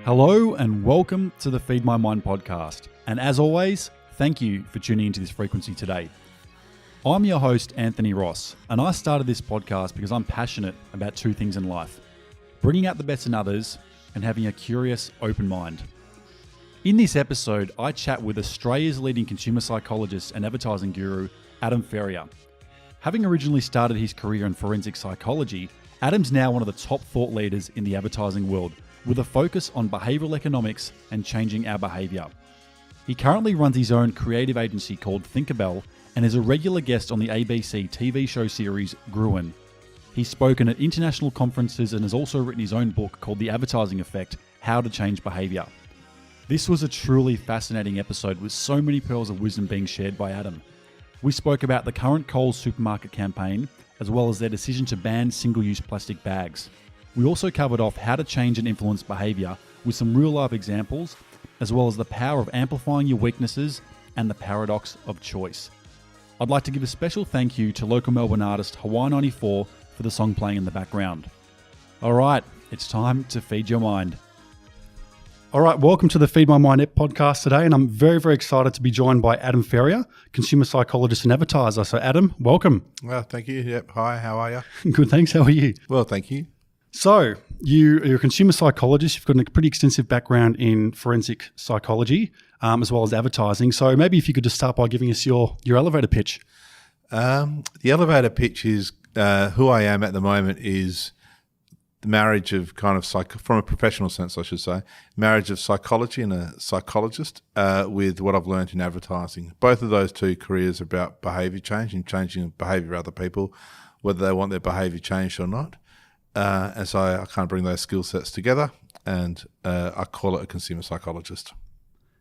Hello and welcome to the Feed My Mind podcast. And as always, thank you for tuning into this frequency today. I'm your host, Anthony Ross, and I started this podcast because I'm passionate about two things in life: bringing out the best in others and having a curious, open mind. In this episode, I chat with Australia's leading consumer psychologist and advertising guru, Adam Ferrier. Having originally started his career in forensic psychology, Adam's now one of the top thought leaders in the advertising world, with a focus on behavioural economics and changing our behaviour. He currently runs his own creative agency called Thinkerbell and is a regular guest on the ABC TV show series Gruen. He's spoken at international conferences and has also written his own book called The Advertising Effect: How to Change Behaviour. This was a truly fascinating episode with so many pearls of wisdom being shared by Adam. We spoke about the current Coles supermarket campaign, as well as their decision to ban single-use plastic bags. We also covered off how to change and influence behaviour with some real-life examples, as well as the power of amplifying your weaknesses and the paradox of choice. I'd like to give a special thank you to local Melbourne artist Hawaii 94 for the song playing in the background. All right, it's time to feed your mind. All right, welcome to the Feed My Mind podcast today, and I'm very, very excited to be joined by Adam Ferrier, consumer psychologist and advertiser. So Adam, welcome. Well, thank you. Yep. Hi, how are you? Good, thanks. How are you? Well, thank you. So you're a consumer psychologist. You've got a pretty extensive background in forensic psychology, as well as advertising. So maybe if you could just start by giving us your elevator pitch. The elevator pitch is who I am at the moment is the marriage of kind of from a professional sense, I should say, marriage of psychology and a psychologist with what I've learned in advertising. Both of those two careers are about behaviour change and changing the behaviour of other people, whether they want their behaviour changed or not. And so I kind of bring those skill sets together, and I call it a consumer psychologist.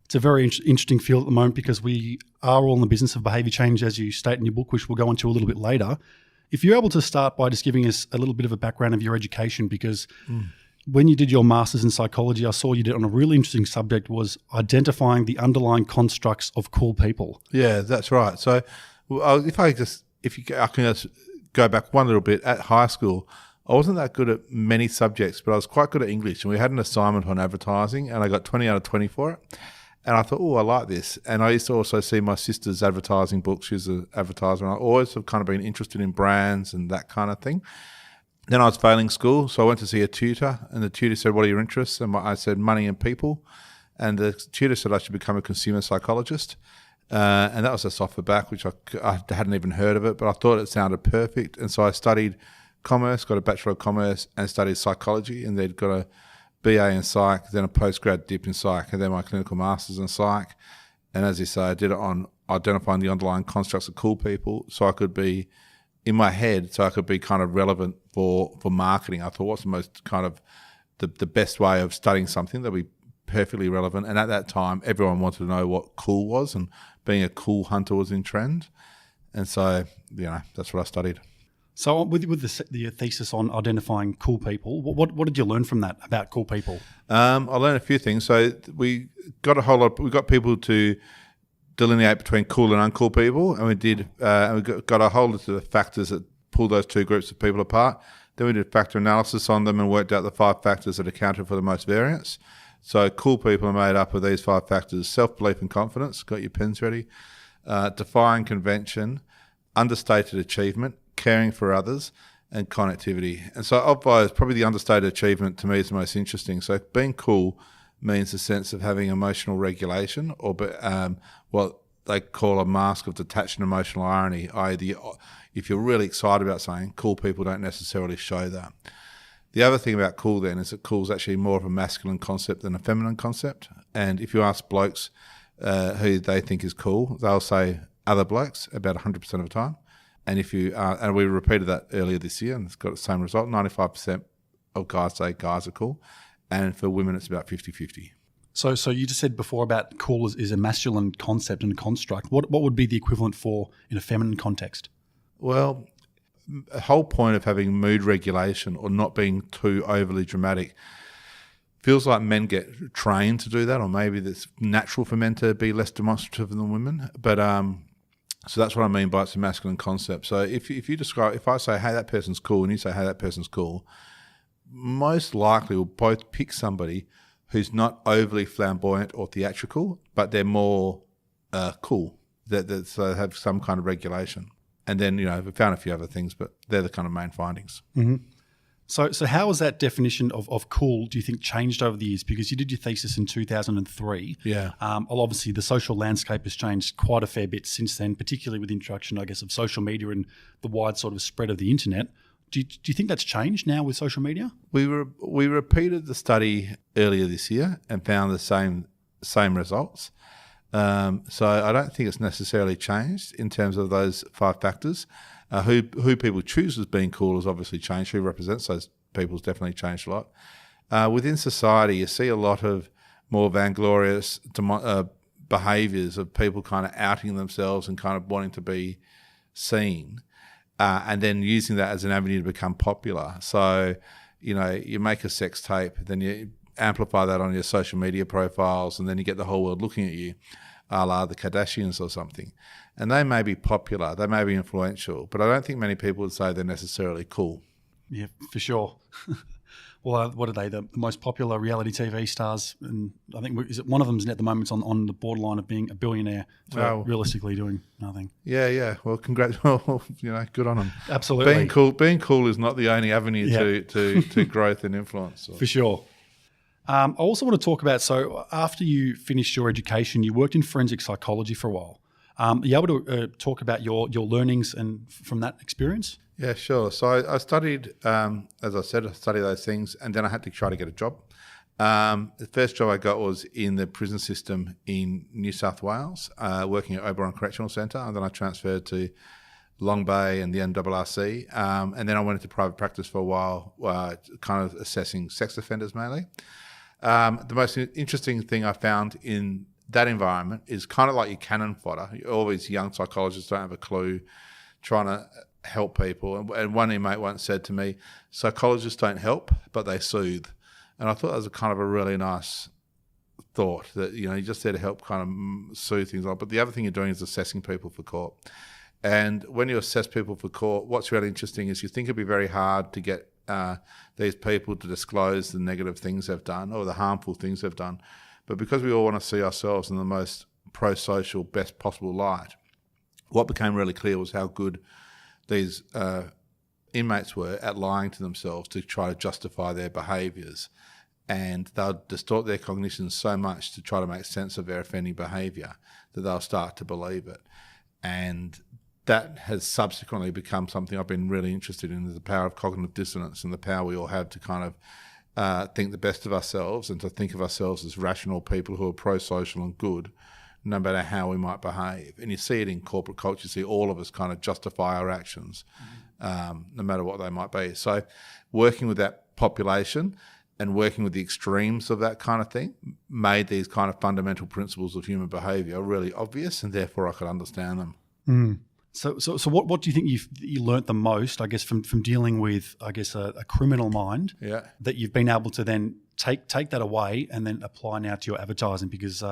It's a very interesting field at the moment because we are all in the business of behaviour change, as you state in your book, which we'll go into a little bit later. If you're able to start by just giving us a little bit of a background of your education, because when you did your master's in psychology, I saw you did on a really interesting subject, was identifying the underlying constructs of cool people. Yeah, that's right. So I can just go back one little bit. At high school, I wasn't that good at many subjects, but I was quite good at English. And we had an assignment on advertising, and I got 20 out of 20 for it. And I thought, oh, I like this. And I used to also see my sister's advertising book. She's an advertiser. And I always have kind of been interested in brands and that kind of thing. Then I was failing school, so I went to see a tutor. And the tutor said, what are your interests? And I said, money and people. And the tutor said I should become a consumer psychologist. And that was just off the back, which I hadn't even heard of it. But I thought it sounded perfect. And so I studied commerce, got a Bachelor of Commerce, and studied psychology, and they'd got a BA in psych, then a postgrad dip in psych, and then my clinical masters in psych. And as you say, I did it on identifying the underlying constructs of cool people, so I could be in my head, so I could be kind of relevant for marketing. I thought, what's the most kind of the best way of studying something that would be perfectly relevant? And at that time, everyone wanted to know what cool was, and being a cool hunter was in trend. And so, that's what I studied. So with the thesis on identifying cool people, what did you learn from that about cool people? I learned a few things. So we got people to delineate between cool and uncool people, and we got a whole list of factors that pull those two groups of people apart. Then we did factor analysis on them and worked out the 5 factors that accounted for the most variance. So cool people are made up of these 5 factors: self-belief and confidence, got your pens ready, defying convention, understated achievement, caring for others, and connectivity. And so of those, probably the understated achievement to me is the most interesting. So being cool means a sense of having emotional regulation, or what they call a mask of detached and emotional irony, i.e. if you're really excited about something, cool people don't necessarily show that. The other thing about cool then is that cool is actually more of a masculine concept than a feminine concept. And if you ask blokes who they think is cool, they'll say other blokes about 100% of the time. And if you and we repeated that earlier this year, and it's got the same result. 95% of guys say guys are cool, and for women it's about 50-50. So you just said before about cool is a masculine concept and construct. What would be the equivalent for in a feminine context? Well, the whole point of having mood regulation or not being too overly dramatic feels like men get trained to do that, or maybe it's natural for men to be less demonstrative than women. But so that's what I mean by it's a masculine concept. So if I say, hey, that person's cool, and you say, hey, that person's cool, most likely we'll both pick somebody who's not overly flamboyant or theatrical, but they're more cool, so they have some kind of regulation. And then, we found a few other things, but they're the kind of main findings. Mm-hmm. So how has that definition of cool, do you think, changed over the years? Because you did your thesis in 2003. Yeah. Obviously, the social landscape has changed quite a fair bit since then, particularly with the introduction, I guess, of social media and the wide sort of spread of the internet. Do you think that's changed now with social media? We repeated the study earlier this year and found the same results. So I don't think it's necessarily changed in terms of those 5 factors. Who people choose as being cool has obviously changed. Who represents those people has definitely changed a lot. Within society, you see a lot of more vainglorious behaviours of people kind of outing themselves and kind of wanting to be seen, and then using that as an avenue to become popular. So, you make a sex tape, then you amplify that on your social media profiles, and then you get the whole world looking at you, a la the Kardashians or something. And they may be popular, they may be influential, but I don't think many people would say they're necessarily cool. Yeah, for sure. Well, what are they? The most popular reality TV stars, and I think one of them's at the moment on the borderline of being a billionaire for realistically doing nothing. Yeah. Well, congrats. Well, good on them. Absolutely. Being cool is not the only avenue to growth and influence. For sure. I also want to talk about, so after you finished your education, you worked in forensic psychology for a while. Are you able to talk about your learnings and from that experience? Yeah, sure. So I studied, as I said, I studied those things, and then I had to try to get a job. The first job I got was in the prison system in New South Wales, working at Oberon Correctional Centre, and then I transferred to Long Bay and the NRRC, and then I went into private practice for a while, kind of assessing sex offenders mainly. The most interesting thing I found in that environment is kind of like your cannon fodder. All these young psychologists don't have a clue, trying to help people. And one inmate once said to me, psychologists don't help, but they soothe. And I thought that was a kind of a really nice thought, that, you're just there to help kind of soothe things on. But the other thing you're doing is assessing people for court. And when you assess people for court, what's really interesting is you think it'd be very hard to get these people to disclose the negative things they've done or the harmful things they've done. But because we all want to see ourselves in the most pro-social, best possible light, what became really clear was how good these inmates were at lying to themselves to try to justify their behaviours. And they'll distort their cognition so much to try to make sense of their offending behaviour that they'll start to believe it. And that has subsequently become something I've been really interested in, is the power of cognitive dissonance and the power we all have to kind of think the best of ourselves and to think of ourselves as rational people who are pro-social and good, no matter how we might behave. And you see it in corporate culture. You see all of us kind of justify our actions, no matter what they might be. So working with that population and working with the extremes of that kind of thing made these kind of fundamental principles of human behaviour really obvious, and therefore I could understand them. Mm. So what do you think you learnt the most, I guess, from dealing with, I guess, a criminal mind, that you've been able to then take that away and then apply now to your advertising? Because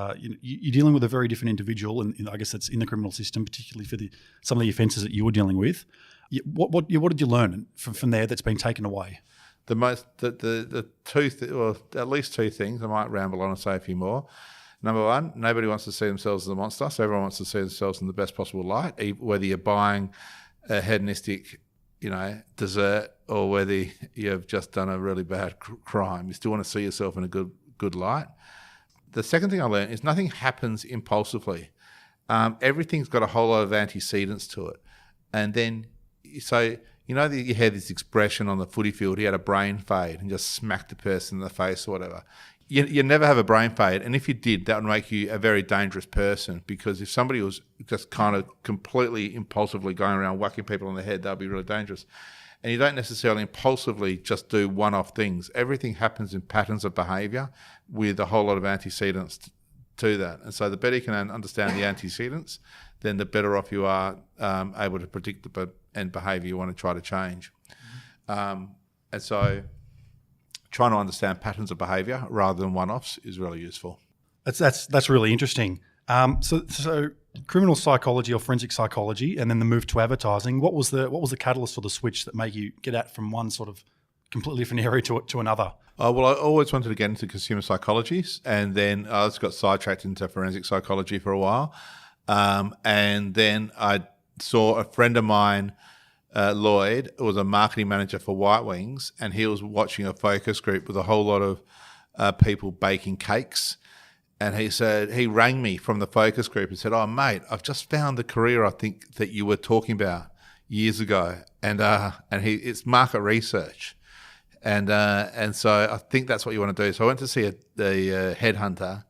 you're dealing with a very different individual, and I guess that's in the criminal system, particularly for some of the offences that you were dealing with. What did you learn from there that's been taken away? The two, at least two things. I might ramble on and say a few more. Number one, nobody wants to see themselves as a monster, so everyone wants to see themselves in the best possible light, whether you're buying a hedonistic, dessert, or whether you've just done a really bad crime. You still want to see yourself in a good light. The second thing I learned is nothing happens impulsively. Everything's got a whole lot of antecedents to it. And then, so, you had this expression on the footy field, he had a brain fade and just smacked the person in the face or whatever. You never have a brain fade, and if you did, that would make you a very dangerous person, because if somebody was just kind of completely impulsively going around whacking people on the head, that would be really dangerous. And you don't necessarily impulsively just do one-off things. Everything happens in patterns of behaviour with a whole lot of antecedents to that. And so the better you can understand the antecedents, then the better off you are able to predict the end behaviour you want to try to change. And so trying to understand patterns of behaviour rather than one-offs is really useful. That's really interesting. So criminal psychology or forensic psychology, and then the move to advertising. What was the catalyst or the switch that made you get out from one sort of completely different area to another? Well, I always wanted to get into consumer psychology, and then I just got sidetracked into forensic psychology for a while. And then I saw a friend of mine, Lloyd, was a marketing manager for White Wings, and he was watching a focus group with a whole lot of people baking cakes. And he rang me from the focus group and said, "Oh, mate, I've just found the career I think that you were talking about years ago, and it's market research." And so I think that's what you want to do. So I went to see the headhunter,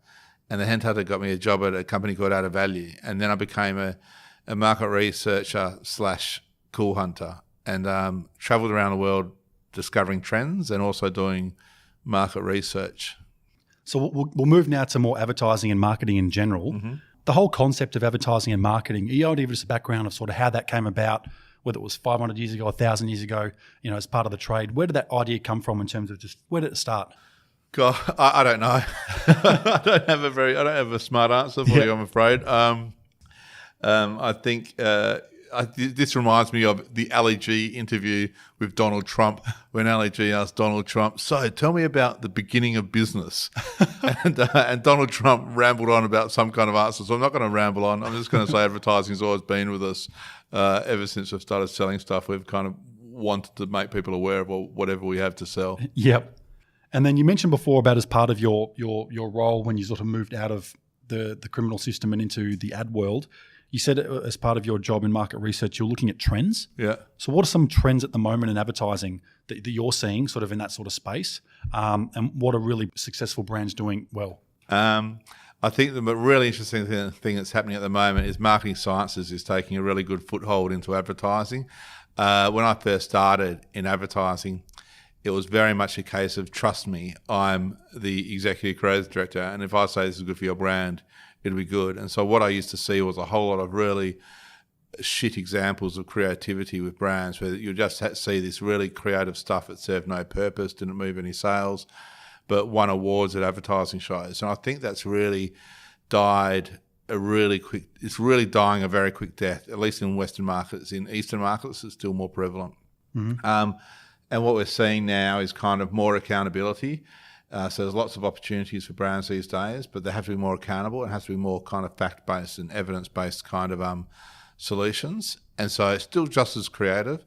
and the headhunter got me a job at a company called Out of Value. And then I became a market researcher / cool hunter, and traveled around the world discovering trends and also doing market research. So we'll move now to more advertising and marketing in general. Mm-hmm. The whole concept of advertising and marketing, are you able to give us a background of sort of how that came about, whether it was 500 years ago, 1,000 years ago, as part of the trade? Where did that idea come from in terms of just where did it start? God, I don't know. I don't have a smart answer for you, I'm afraid. I think this reminds me of the Ali G interview with Donald Trump, when Ali G asked Donald Trump, "So tell me about the beginning of business." and Donald Trump rambled on about some kind of answer. So I'm not going to ramble on. I'm just going to say advertising's always been with us. Ever since we've started selling stuff, we've kind of wanted to make people aware of whatever we have to sell. Yep. And then you mentioned before about as part of your role when you sort of moved out of the criminal system and into the ad world, you said as part of your job in market research, you're looking at trends. Yeah. So what are some trends at the moment in advertising that you're seeing sort of in that sort of space? And what are really successful brands doing well? I think the really interesting thing that's happening at the moment is marketing sciences is taking a really good foothold into advertising. When I first started in advertising, it was very much a case of, trust me, I'm the executive creative director, and if I say this is good for your brand, it'll be good. And so what I used to see was a whole lot of really shit examples of creativity with brands where you just see this really creative stuff that served no purpose, didn't move any sales, but won awards at advertising shows. And I think that's really died it's really dying a very quick death, at least in Western markets. In Eastern markets, it's still more prevalent. Mm-hmm. And what we're seeing now is kind of more accountability. So there's lots of opportunities for brands these days, but they have to be more accountable. It has to be more kind of fact-based and evidence-based kind of solutions. And so it's still just as creative,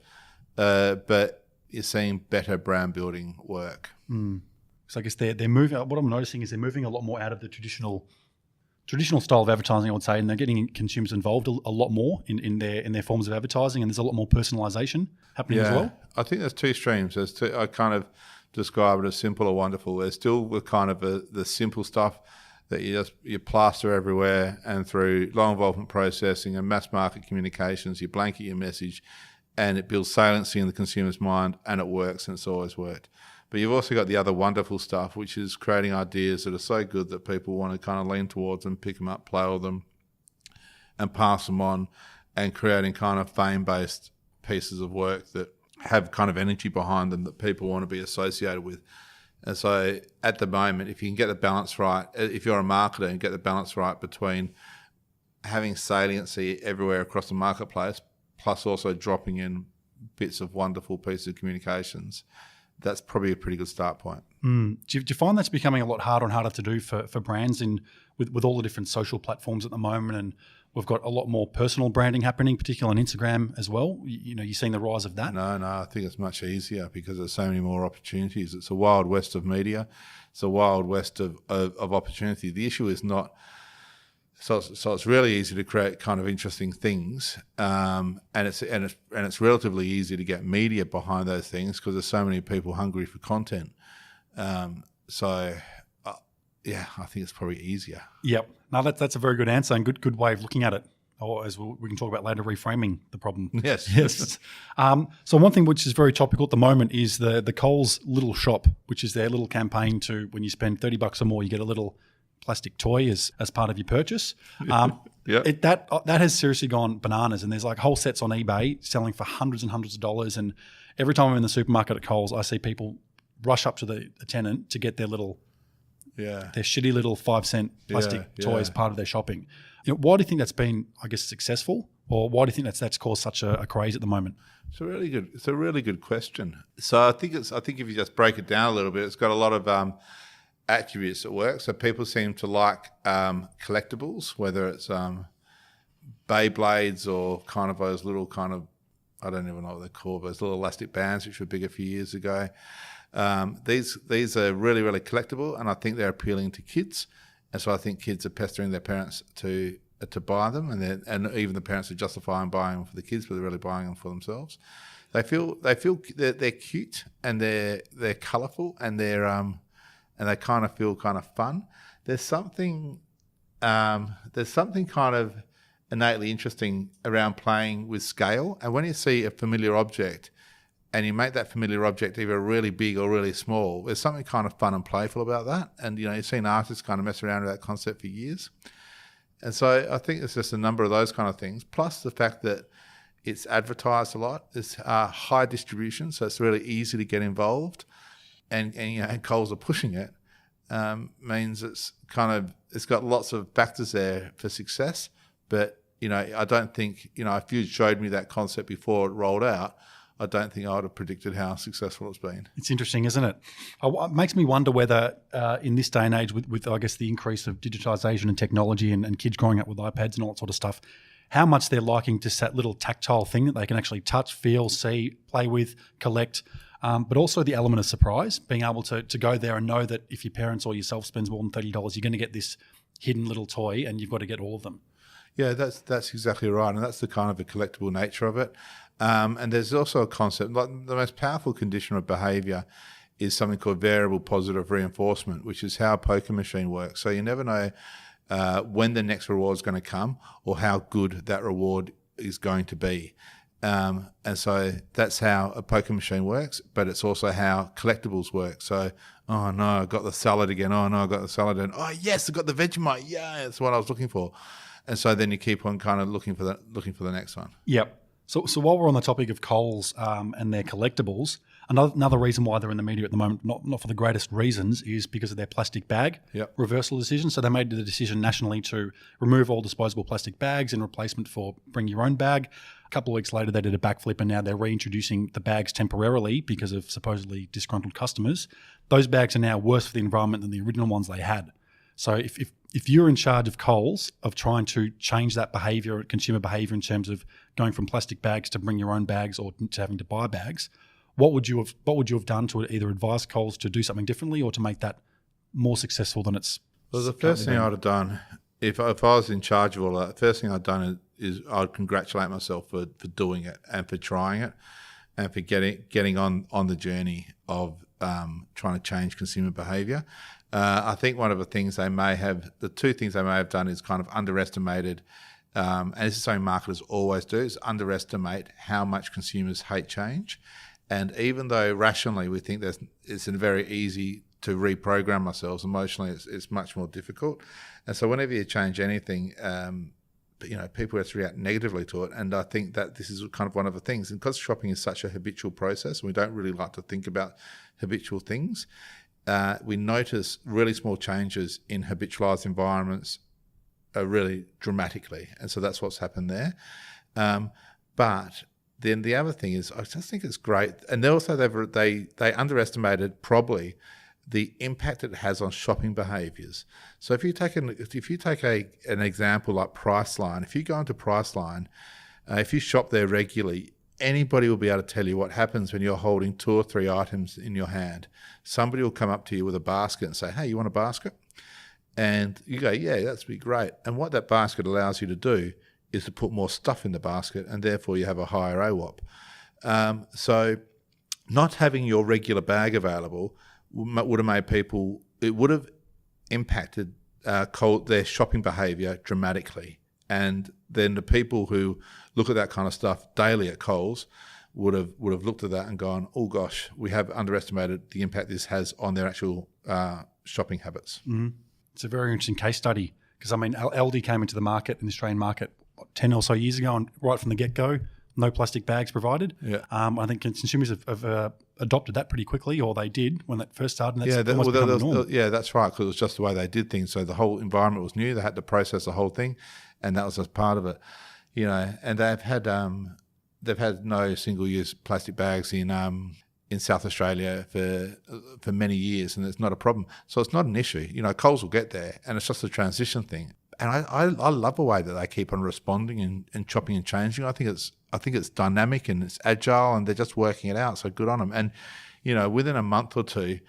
but you're seeing better brand building work. Mm. So I guess they're moving. What I'm noticing is they're moving a lot more out of the traditional style of advertising, I would say, and they're getting consumers involved a lot more in their forms of advertising, and there's a lot more personalisation happening as well. I think there's two streams. I kind of describe it as simple or wonderful. There's still the kind of the simple stuff that you plaster everywhere, and through low involvement processing and mass market communications, you blanket your message, and it builds saliency in the consumer's mind, and it works, and it's always worked. But you've also got the other wonderful stuff, which is creating ideas that are so good that people want to kind of lean towards them, pick them up, play with them, and pass them on, and creating kind of fame-based pieces of work that have kind of energy behind them that people want to be associated with. And so at the moment, if you can get the balance right, if you're a marketer and get the balance right between having saliency everywhere across the marketplace, plus also dropping in bits of wonderful pieces of communications, that's probably a pretty good start point. Do you find that's becoming a lot harder and harder to do for brands with all the different social platforms at the moment? And we've got a lot more personal branding happening, particularly on Instagram as well. You're seeing the rise of that? No, I think it's much easier because there's so many more opportunities. It's a wild west of media. It's a wild west of opportunity. The issue is not... So it's really easy to create kind of interesting things, and it's relatively easy to get media behind those things because there's so many people hungry for content. I think it's probably easier. Yep. No, that's a very good answer and good way of looking at it. Or as we can talk about later, reframing the problem. Yes. So one thing which is very topical at the moment is the Coles Little Shop, which is their little campaign to when you spend $30 or more, you get a little plastic toy as part of your purchase. That has seriously gone bananas, and there's like whole sets on eBay selling for hundreds and hundreds of dollars. And every time I'm in the supermarket at Coles, I see people rush up to the attendant to get their little Yeah. their shitty little 5-cent plastic toys part of their shopping. Why do you think that's been, I guess, successful, or why do you think that's caused such a craze at the moment? It's a really good question. So I think if you just break it down a little bit, it's got a lot of attributes at work. So people seem to like collectibles, whether it's Beyblades or kind of those little kind of, I don't even know what they're called, those little elastic bands which were big a few years ago. These are really, really collectible, and I think they're appealing to kids. And so I think kids are pestering their parents to buy them, and even the parents are justifying buying them for the kids, but they're really buying them for themselves. They feel they're cute, and they're colourful, and and they kind of feel kind of fun. There's something kind of innately interesting around playing with scale. And when you see a familiar object and you make that familiar object either really big or really small, there's something kind of fun and playful about that. And, you've seen artists kind of mess around with that concept for years. And so I think it's just a number of those kind of things, plus the fact that it's advertised a lot. It's high distribution, so it's really easy to get involved. And Coles are pushing it, means it's got lots of factors there for success. But, I don't think, if you showed me that concept before it rolled out, I don't think I would have predicted how successful it's been. It's interesting, isn't it? It makes me wonder whether in this day and age with I guess, the increase of digitisation and technology and kids growing up with iPads and all that sort of stuff, how much they're liking just that little tactile thing that they can actually touch, feel, see, play with, collect, but also the element of surprise, being able to go there and know that if your parents or yourself spends more than $30, you're going to get this hidden little toy and you've got to get all of them. Yeah, that's exactly right, and that's the kind of a collectible nature of it. And there's also a concept, like the most powerful condition of behaviour is something called variable positive reinforcement, which is how a poker machine works. So you never know when the next reward is going to come or how good that reward is going to be. And so that's how a poker machine works, but it's also how collectibles work. So, oh no, I got the salad again. Oh no, I got the salad again. Oh yes, I got the Vegemite. Yeah, that's what I was looking for. And so then you keep on kind of looking for the next one. Yep. So while we're on the topic of Coles and their collectibles, another reason why they're in the media at the moment, not for the greatest reasons, is because of their plastic bag reversal decision. So they made the decision nationally to remove all disposable plastic bags in replacement for bring your own bag. A couple of weeks later, they did a backflip and now they're reintroducing the bags temporarily because of supposedly disgruntled customers. Those bags are now worse for the environment than the original ones they had. So if you're in charge of Coles of trying to change that behaviour, consumer behaviour in terms of going from plastic bags to bring your own bags or to having to buy bags, what would you have done to either advise Coles to do something differently or to make that more successful than it's? Well, the first thing I'd have done, if I was in charge of all that, the first thing I'd done is I'd congratulate myself for doing it and for trying it and for getting on the journey of trying to change consumer behaviour. I think one of the two things they may have done is kind of underestimated, and this is something marketers always do, is underestimate how much consumers hate change. And even though rationally we think it's very easy to reprogram ourselves, emotionally it's much more difficult. And so whenever you change anything, people have to react negatively to it. And I think that this is kind of one of the things. And because shopping is such a habitual process, and we don't really like to think about habitual things, we notice really small changes in habitualised environments really dramatically. And so that's what's happened there. But then the other thing is, I just think it's great. And also they underestimated probably the impact it has on shopping behaviours. So if you take an example like Priceline, if you go into Priceline, if you shop there regularly, anybody will be able to tell you what happens when you're holding 2 or 3 items in your hand. Somebody will come up to you with a basket and say, hey, you want a basket? And you go, yeah, that'd be great. And what that basket allows you to do is to put more stuff in the basket, and therefore you have a higher AWOP. So not having your regular bag available would have impacted their shopping behaviour dramatically. And then the people who look at that kind of stuff daily at Coles would have looked at that and gone, oh gosh, we have underestimated the impact this has on their actual shopping habits. Mm-hmm. It's a very interesting case study because, Aldi came into the market, in the Australian market, 10 or so years ago, and right from the get-go, no plastic bags provided. Yeah. I think consumers have adopted that pretty quickly, or they did when that first started. And that's almost become the norm. Yeah, that's right, because it was just the way they did things. So the whole environment was new. They had to process the whole thing, and that was just part of it. And they've had no single-use plastic bags in South Australia for many years, and it's not a problem. So it's not an issue. Coles will get there, and it's just a transition thing. And I love the way that they keep on responding and chopping and changing. I think it's dynamic and it's agile, and they're just working it out. So good on them. And within a month or two,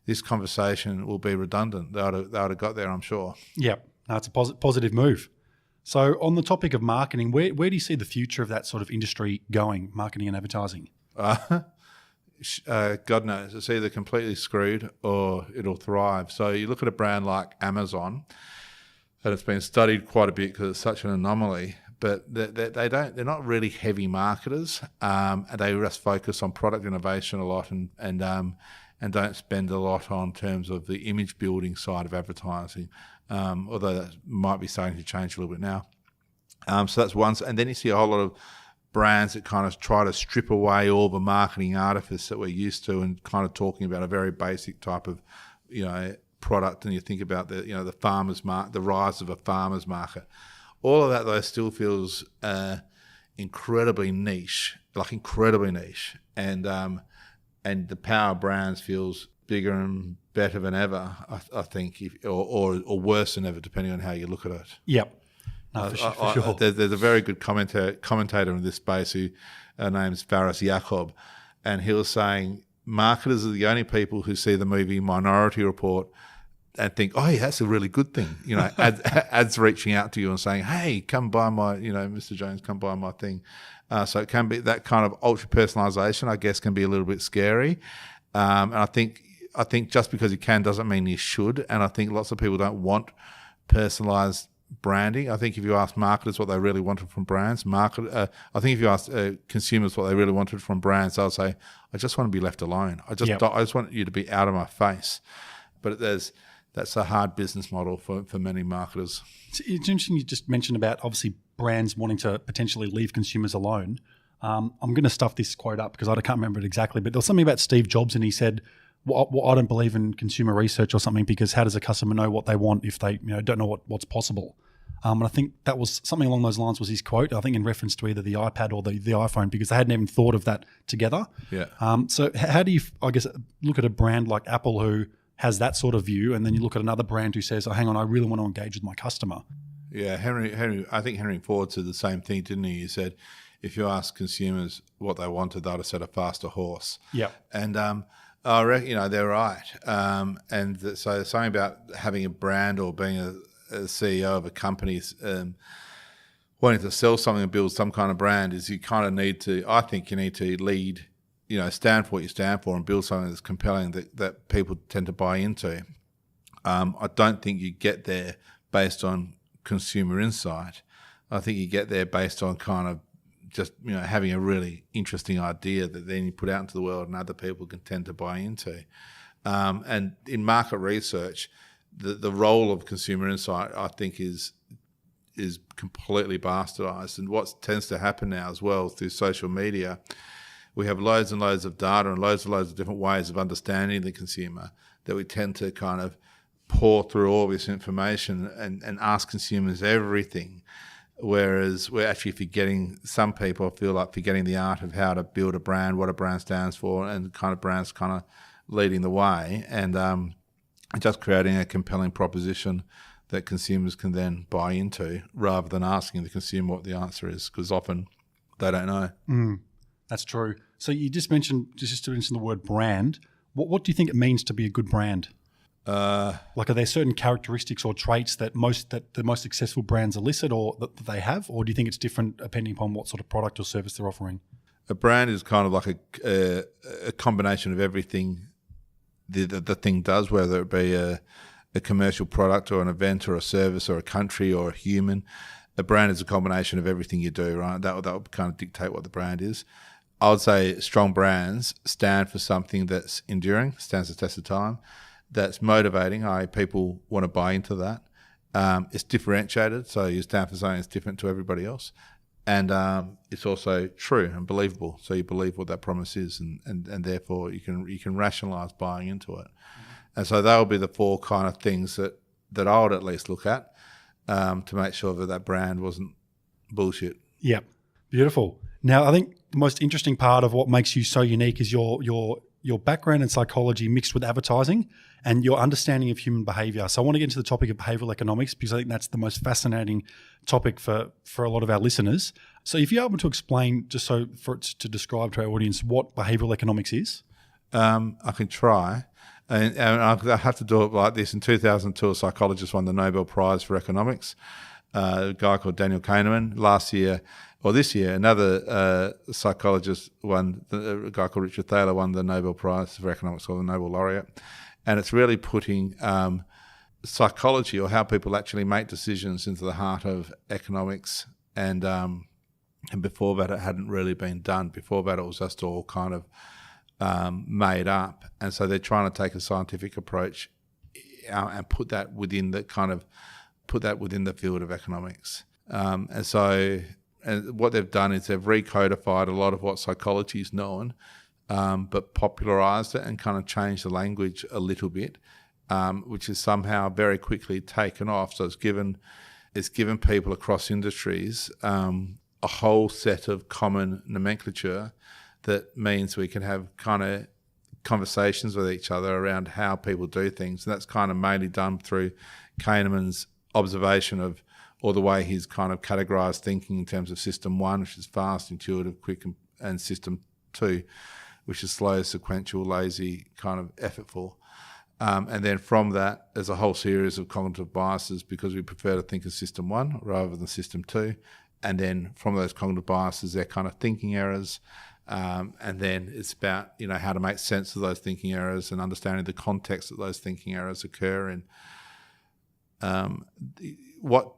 this conversation will be redundant. They would have got there, I'm sure. Yeah, no, it's a positive move. So on the topic of marketing, where do you see the future of that sort of industry going, marketing and advertising? God knows. It's either completely screwed or it'll thrive. So you look at a brand like Amazon, and it's been studied quite a bit because it's such an anomaly. But they're not really heavy marketers, and they just focus on product innovation a lot, and don't spend a lot on terms of the image building side of advertising. Although that might be starting to change a little bit now. So that's one. And then you see a whole lot of brands that kind of try to strip away all the marketing artifice that we're used to, and kind of talking about a very basic type of, product. And you think about the farmers market, the rise of a farmers market. All of that though still feels incredibly niche, and the power of brands feels bigger and better than ever. I think, or worse than ever, depending on how you look at it. Yep. No, for sure. There's a very good commentator in this space who name's Faris Yacob, and he was saying marketers are the only people who see the movie Minority Report and think, oh, yeah, that's a really good thing. Ads reaching out to you and saying, hey, come buy my, Mr. Jones, come buy my thing. So it can be that kind of ultra personalization, I guess, can be a little bit scary. And I think just because you can doesn't mean you should. And I think lots of people don't want personalized branding. I think if you ask marketers what they really wanted from brands, I think if you ask consumers what they really wanted from brands, they'll say, I just want to be left alone. I just want you to be out of my face. But that's a hard business model for many marketers. It's interesting you just mentioned about obviously brands wanting to potentially leave consumers alone. I'm going to stuff this quote up because I can't remember it exactly, but there was something about Steve Jobs, and he said, well, I don't believe in consumer research or something, because how does a customer know what they want if they don't know what's possible? And I think that was something along those lines was his quote, I think in reference to either the iPad or the iPhone, because they hadn't even thought of that together. Yeah. So how do you, I guess, look at a brand like Apple who has that sort of view, and then you look at another brand who says, oh, hang on, I really want to engage with my customer? Yeah, I think Henry Ford said the same thing, didn't he? He said, if you ask consumers what they wanted, they'd have said a faster horse. Yeah. And I reckon, they're right. And so something about having a brand or being a CEO of a company wanting to sell something and build some kind of brand is you kind of need to, I think you need to lead, stand for what you stand for and build something that's compelling that people tend to buy into. I don't think you get there based on consumer insight. I think you get there based on kind of just, having a really interesting idea that then you put out into the world and other people can tend to buy into. And in market research, the role of consumer insight, I think, is completely bastardized. And what tends to happen now as well through social media, we have loads and loads of data and loads of different ways of understanding the consumer that we tend to kind of pour through all this information and ask consumers everything. Whereas we're actually some people feel like forgetting the art of how to build a brand, what a brand stands for, and kind of brands kind of leading the way, and just creating a compelling proposition that consumers can then buy into, rather than asking the consumer what the answer is, because often they don't know. That's true. So you just mentioned the word brand. What do you think it means to be a good brand? Like, are there certain characteristics or traits that the most successful brands elicit, or that they have, or do you think it's different depending upon what sort of product or service they're offering? A brand is kind of like a combination of everything the thing does, whether it be a commercial product or an event or a service or a country or a human. A brand is a combination of everything you do, right? That will kind of dictate what the brand is. I would say strong brands stand for something that's enduring, stands the test of time, that's motivating, i.e. people want to buy into that. It's differentiated, so you stand for something that's different to everybody else. and it's also true and believable. So you believe what that promise is, and therefore you can rationalise buying into it. And so that will be the 4 kind of things that I would at least look at to make sure that brand wasn't bullshit. Yeah, beautiful. Now, I think the most interesting part of what makes you so unique is your background in psychology mixed with advertising and your understanding of human behavior. So I want to get into the topic of behavioral economics because I think that's the most fascinating topic for a lot of our listeners. So if you're able to explain, just so for it to describe to our audience, what behavioral economics is. I can try. And I have to do it like this. In 2002, a psychologist won the Nobel Prize for economics, a guy called Daniel Kahneman. This year, another psychologist won, a guy called Richard Thaler won the Nobel Prize for economics, or the Nobel laureate. And it's really putting psychology, or how people actually make decisions, into the heart of economics. And before that, it hadn't really been done. Before that, it was just all kind of made up. And so they're trying to take a scientific approach and put that within the field of economics. And what they've done is they've recodified a lot of what psychology is known, but popularised it and kind of changed the language a little bit, which is somehow very quickly taken off. So it's given people across industries a whole set of common nomenclature that means we can have kind of conversations with each other around how people do things. And that's kind of mainly done through Kahneman's observation of, or the way he's kind of categorised thinking in terms of system 1, which is fast, intuitive, quick, and system 2, which is slow, sequential, lazy, kind of effortful. And then from that, there's a whole series of cognitive biases because we prefer to think of system 1 rather than system 2. And then from those cognitive biases, they're kind of thinking errors. And then it's about, how to make sense of those thinking errors and understanding the context that those thinking errors occur in. What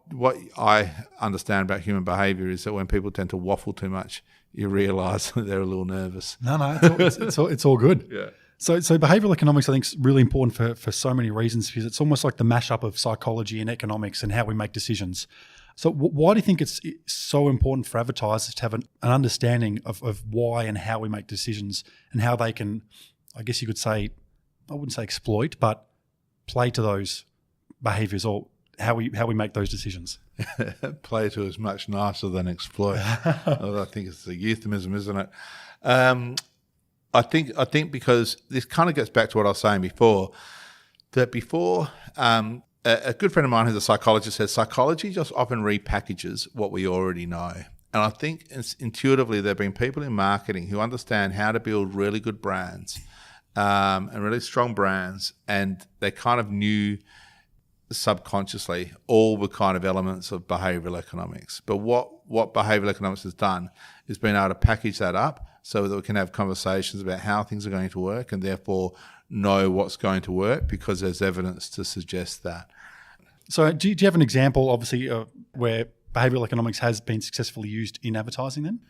I understand about human behaviour is that when people tend to waffle too much, you realise that they're a little nervous. No, it's all good. Yeah. So behavioural economics, I think, is really important for so many reasons because it's almost like the mashup of psychology and economics and how we make decisions. So why do you think it's so important for advertisers to have an understanding of why and how we make decisions and how they can, I guess you could say, I wouldn't say exploit, but play to those behaviours or how we make those decisions? Play to is much nicer than exploit. I think it's a euphemism, isn't it? I think because this kind of gets back to what I was saying before, that before a good friend of mine who's a psychologist says psychology just often repackages what we already know. And I think intuitively there have been people in marketing who understand how to build really good brands and really strong brands, and they kind of knew subconsciously all the kind of elements of behavioural economics. But what behavioural economics has done is been able to package that up so that we can have conversations about how things are going to work and therefore know what's going to work because there's evidence to suggest that. So do you have an example, obviously, where behavioural economics has been successfully used in advertising then?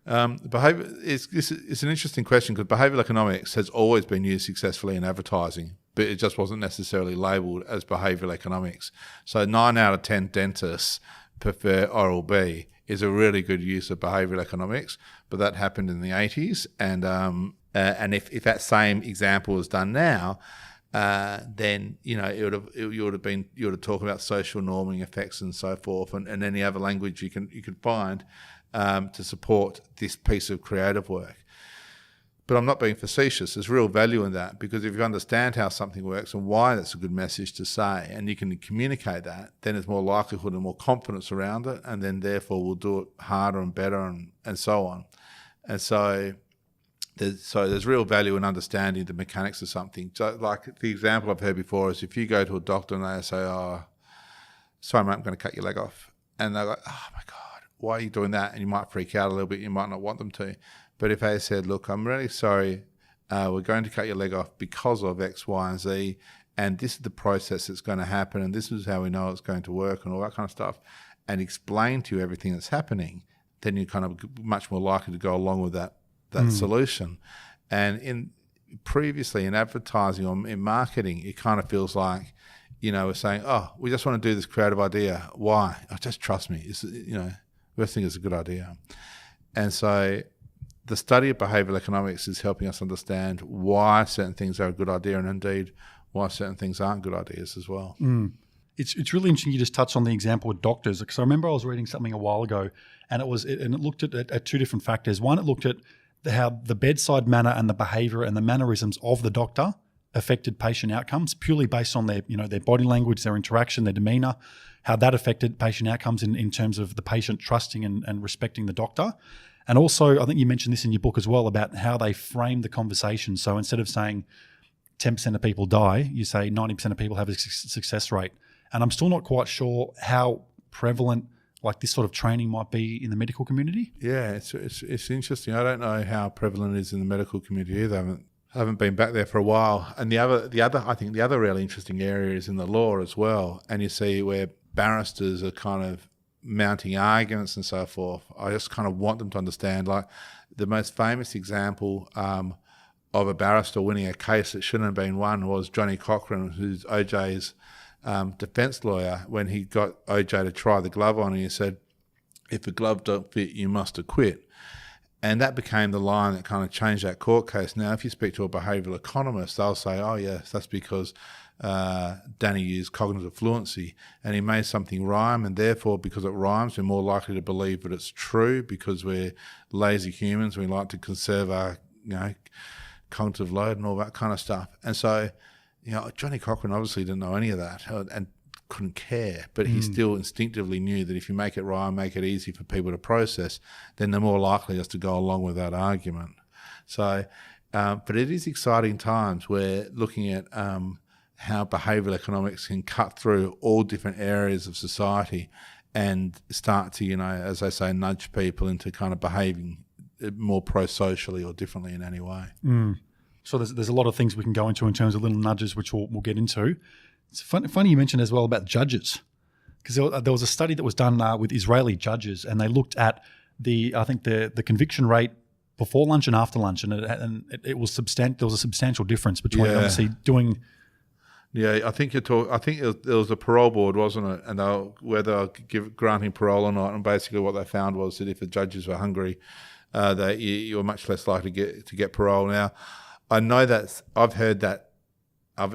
It's an interesting question because behavioural economics has always been used successfully in advertising, but it just wasn't necessarily labelled as behavioural economics. So 9 out of 10 dentists prefer Oral-B is a really good use of behavioural economics, but that happened in the 80s. And if that same example was done now, then you would have talked about social norming effects and so forth, and any other language you could find to support this piece of creative work. But I'm not being facetious. There's real value in that because if you understand how something works and why that's a good message to say, and you can communicate that, then there's more likelihood and more confidence around it, and then therefore we'll do it harder and better and so on. And so there's real value in understanding the mechanics of something. So like the example I've heard before is if you go to a doctor and they say, "Oh, sorry mate, I'm going to cut your leg off," and they're like, "Oh my God, why are you doing that?" And you might freak out a little bit. You might not want them to. But if they said, "Look, I'm really sorry, we're going to cut your leg off because of X, Y, and Z, and this is the process that's going to happen, and this is how we know it's going to work," and all that kind of stuff, and explain to you everything that's happening, then you're kind of much more likely to go along with that solution. And previously in advertising or in marketing, it kind of feels like, we're saying, "Oh, we just want to do this creative idea. Why? Oh, just trust me. We just think it's a good idea. And so the study of behavioural economics is helping us understand why certain things are a good idea, and indeed why certain things aren't good ideas as well. It's really interesting you just touched on the example with doctors, because I remember I was reading something a while ago, and it looked at two different factors. One, it looked at how the bedside manner and the behaviour and the mannerisms of the doctor affected patient outcomes purely based on their body language, their interaction, their demeanour, how that affected patient outcomes in terms of the patient trusting and respecting the doctor. And also, I think you mentioned this in your book as well, about how they frame the conversation. So instead of saying 10% of people die, you say 90% of people have a success rate. And I'm still not quite sure how prevalent like this sort of training might be in the medical community. Yeah, it's interesting. I don't know how prevalent it is in the medical community either. I haven't been back there for a while. And the other really interesting area is in the law as well. And you see where barristers are kind of mounting arguments and so forth. I just kind of want them to understand, like the most famous example of a barrister winning a case that shouldn't have been won was Johnny Cochran, who's OJ's defence lawyer, when he got OJ to try the glove on, and he said, if the glove don't fit, you must acquit. And that became the line that kind of changed that court case. Now, if you speak to a behavioural economist, they'll say, oh, yes, that's because Danny used cognitive fluency and he made something rhyme, and therefore, because it rhymes, we're more likely to believe that it's true because we're lazy humans. We like to conserve our, cognitive load and all that kind of stuff. And so, Johnny Cochran obviously didn't know any of that and couldn't care, but he still instinctively knew that if you make it rhyme, make it easy for people to process, then they're more likely just to go along with that argument. So, but it is exciting times. We're looking at how behavioural economics can cut through all different areas of society and start to, as I say, nudge people into kind of behaving more pro-socially or differently in any way. So there's a lot of things we can go into in terms of little nudges, which we'll get into. It's funny you mentioned as well about judges, because there was a study that was done with Israeli judges, and they looked at the conviction rate before lunch and after lunch, and it was substantial. There was a substantial difference between obviously doing. Yeah, I think there was a parole board, wasn't it? And whether granting parole or not, and basically what they found was that if the judges were hungry, that you were much less likely to get parole. Now, I know that I've heard that. I've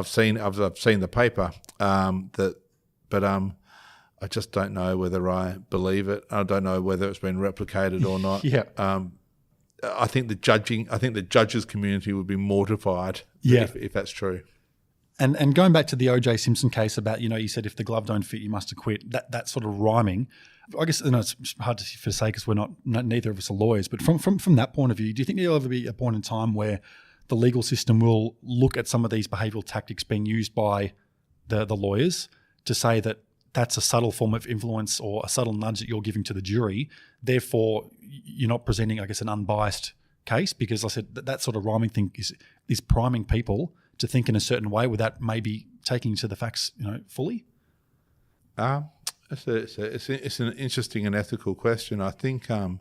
seen the paper, but I just don't know whether I believe it. I don't know whether it's been replicated or not. Yeah. I think the judges community would be mortified if that's true. And going back to the O.J. Simpson case about, you said if the glove don't fit, you must acquit. That sort of rhyming. I guess it's hard to say because we're neither of us are lawyers. But from that point of view, do you think there'll ever be a point in time where the legal system will look at some of these behavioural tactics being used by the lawyers to say that that's a subtle form of influence or a subtle nudge that you're giving to the jury, therefore you're not presenting, I guess, an unbiased case? Because I said that sort of rhyming thing is priming people to think in a certain way without maybe taking to the facts, fully. It's an interesting and ethical question. I think that'd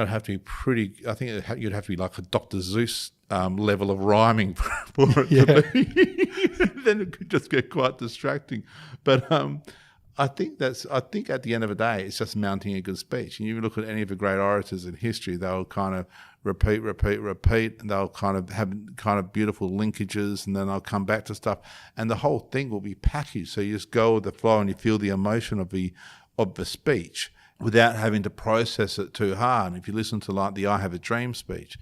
have to be pretty. I think you'd have to be like a Dr. Seuss level of rhyming for it to be. Then it could just get quite distracting. But I think at the end of the day, it's just mounting a good speech. And you look at any of the great orators in history; they'll kind of repeat, and they'll kind of have kind of beautiful linkages, and then they'll come back to stuff, and the whole thing will be packaged. So you just go with the flow, and you feel the emotion of the speech, without having to process it too hard. And if you listen to like the I Have a Dream speech,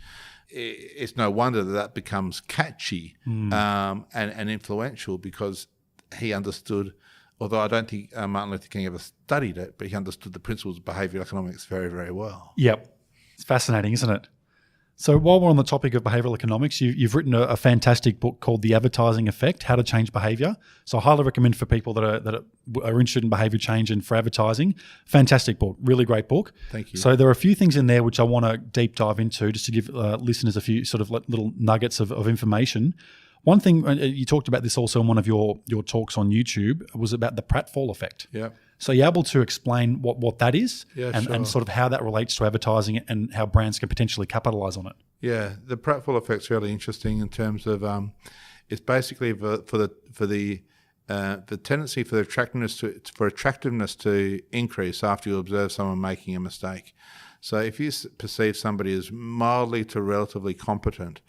it's no wonder that becomes catchy and influential, because he understood, although I don't think Martin Luther King ever studied it, but he understood the principles of behavioural economics very, very well. Yep. It's fascinating, isn't it? So while we're on the topic of behavioural economics, you've written a fantastic book called The Advertising Effect, How to Change Behaviour. So I highly recommend for people that are interested in behaviour change and for advertising. Fantastic book, really great book. Thank you. So there are a few things in there which I want to deep dive into, just to give listeners a few sort of little nuggets of information. One thing, you talked about this also in one of your talks on YouTube, was about the Pratfall Effect. Yeah. So you're able to explain what that is sure. and sort of how that relates to advertising and how brands can potentially capitalise on it. Yeah, the Pratfall Effect's really interesting in terms of it's basically for the the tendency for attractiveness to increase after you observe someone making a mistake. So if you perceive somebody as mildly to relatively competent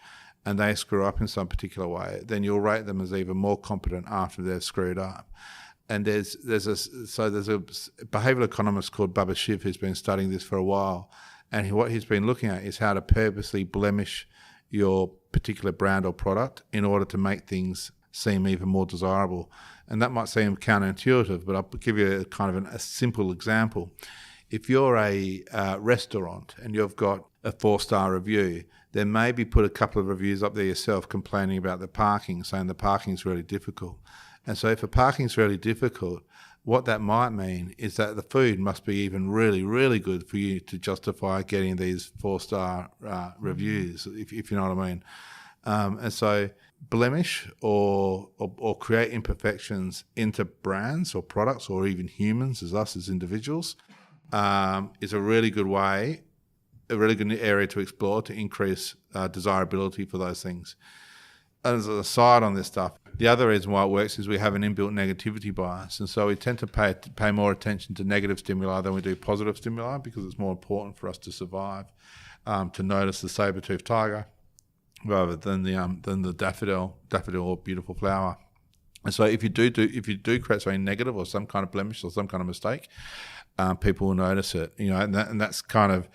and they screw up in some particular way, then you'll rate them as even more competent after they've screwed up. And there's a behavioural economist called Bubba Shiv who's been studying this for a while, and what he's been looking at is how to purposely blemish your particular brand or product in order to make things seem even more desirable. And that might seem counterintuitive, but I'll give you a simple example. If you're a restaurant and you've got a 4-star review, then maybe put a couple of reviews up there yourself complaining about the parking, saying the parking's really difficult. And so if the parking's really difficult, what that might mean is that the food must be even really, really good for you to justify getting these 4-star reviews, if you know what I mean. And so blemish or create imperfections into brands or products or even humans as us as individuals is a really good way, a really good area to explore to increase desirability for those things. As an aside on this stuff, the other reason why it works is we have an inbuilt negativity bias, and so we tend to pay more attention to negative stimuli than we do positive stimuli because it's more important for us to survive, to notice the saber-toothed tiger rather than the daffodil or beautiful flower. And so if you do create something negative or some kind of blemish or some kind of mistake, people will notice it, and that's kind of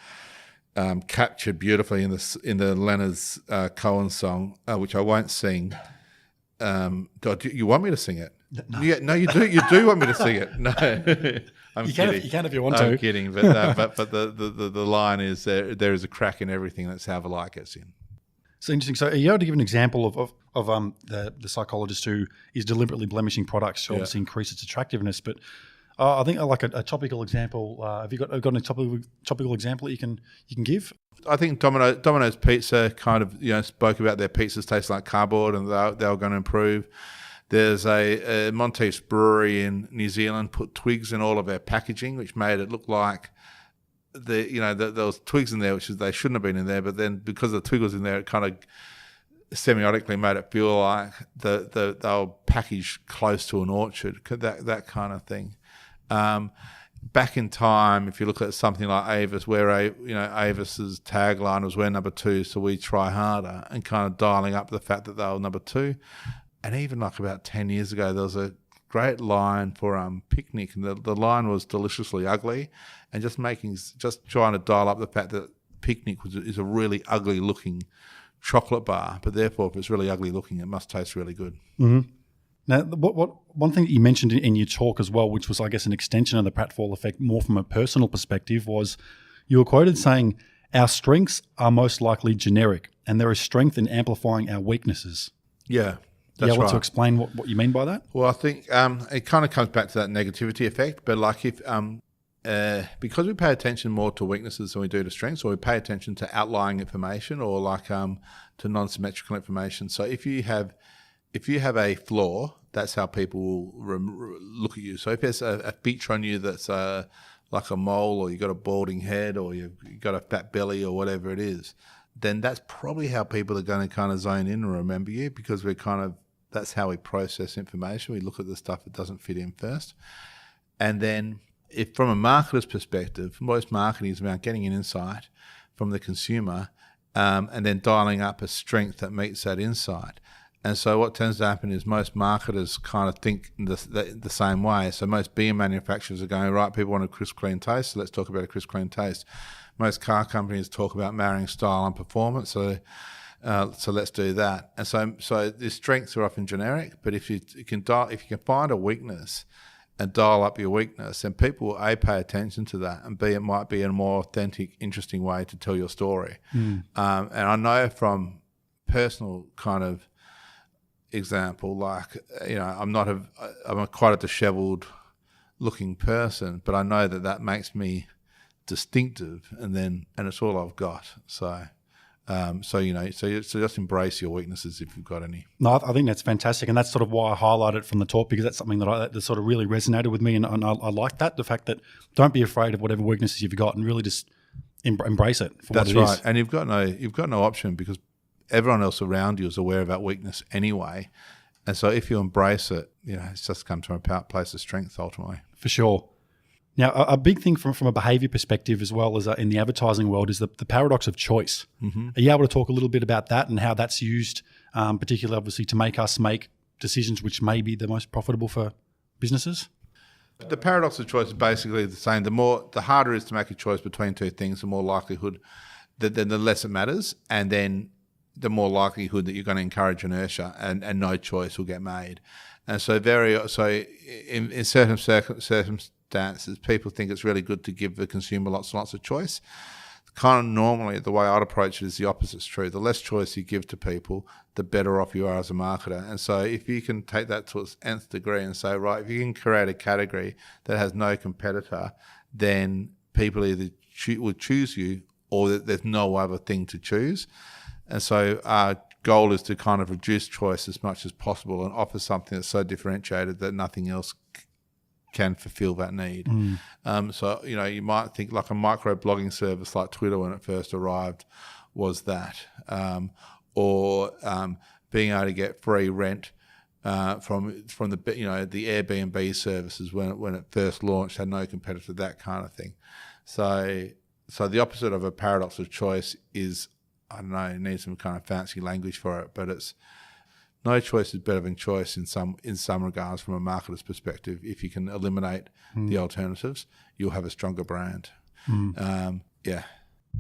captured beautifully in the Leonard Cohen song, which I won't sing. Do you want me to sing it? No. Yeah, no, you do. You do want me to sing it? No, I'm kidding. You can if you want to. I'm kidding, but the line is there is a crack in everything. That's how the light gets in. So interesting. So are you able to give an example of the psychologist who is deliberately blemishing products to obviously increase its attractiveness? But I think like a topical example. Have you got a topical example that you can give? I think Domino's Pizza kind of spoke about their pizzas taste like cardboard and they were going to improve. There's a Monteith's Brewery in New Zealand put twigs in all of their packaging, which made it look like there was twigs in there, which they shouldn't have been in there. But then because the twig was in there, it kind of semiotically made it feel like they were packaged close to an orchard. That kind of thing. Back in time, if you look at something like Avis, where Avis's tagline was "We're number 2, so we try harder," and kind of dialing up the fact that they were number 2. And even like about 10 years ago, there was a great line for Picnic, and the line was "deliciously ugly," and just trying to dial up the fact that Picnic is a really ugly looking chocolate bar, but therefore if it's really ugly looking, it must taste really good. Mm-hmm. Now, one thing that you mentioned in your talk as well, which was, I guess, an extension of the Pratfall Effect more from a personal perspective, was you were quoted saying, "Our strengths are most likely generic, and there is strength in amplifying our weaknesses." Yeah, that's right. You able right. to explain what you mean by that? Well, I think it kind of comes back to that negativity effect, but like if because we pay attention more to weaknesses than we do to strengths, or we pay attention to outlying information or like to non-symmetrical information. So if you have a flaw, that's how people will look at you. So if there's a feature on you that's like a mole, or you've got a balding head, or you've got a fat belly, or whatever it is, then that's probably how people are going to kind of zone in and remember you, because that's how we process information. We look at the stuff that doesn't fit in first. And then if from a marketer's perspective, most marketing is about getting an insight from the consumer and then dialing up a strength that meets that insight. And so what tends to happen is most marketers kind of think the same way. So most beer manufacturers are going, right, people want a crisp, clean taste, so let's talk about a crisp, clean taste. Most car companies talk about marrying style and performance, so let's do that. And so the strengths are often generic, but if you can find a weakness and dial up your weakness, then people will A, pay attention to that, and B, it might be a more authentic, interesting way to tell your story. And I know from personal kind of example, like, I'm quite a disheveled looking person, but I know that makes me distinctive, and it's all I've got. So just embrace your weaknesses if you've got any. No, I think that's fantastic, and that's sort of why I highlight it from the talk, because that's something that sort of really resonated with me, and I like that, the fact that don't be afraid of whatever weaknesses you've got, and really just embrace it for what it is. That's right, and you've got no option, because everyone else around you is aware of that weakness anyway, And so if you embrace it, it's just come to a place of strength ultimately. For sure. Now, a big thing from a behaviour perspective as well as in the advertising world is the paradox of choice. Mm-hmm. Are you able to talk a little bit about that and how that's used, particularly obviously to make us make decisions which may be the most profitable for businesses? The paradox of choice is basically the same. The harder it is to make a choice between two things, the more likelihood that the less it matters, and then the more likelihood that you're going to encourage inertia and no choice will get made. And so in certain circumstances, people think it's really good to give the consumer lots and lots of choice. Kind of normally, the way I'd approach it is the opposite's true. The less choice you give to people, the better off you are as a marketer. And so if you can take that to its nth degree and say, right, if you can create a category that has no competitor, then people either will choose you or there's no other thing to choose. And so our goal is to kind of reduce choice as much as possible and offer something that's so differentiated that nothing else can fulfill that need. So, you might think like a micro blogging service like Twitter when it first arrived was that, or being able to get free rent from the Airbnb services when it first launched had no competitor, that kind of thing. So the opposite of a paradox of choice is, I don't know, it needs some kind of fancy language for it, but it's no choice is better than choice in some regards from a marketer's perspective. If you can eliminate the alternatives, you'll have a stronger brand. Yeah.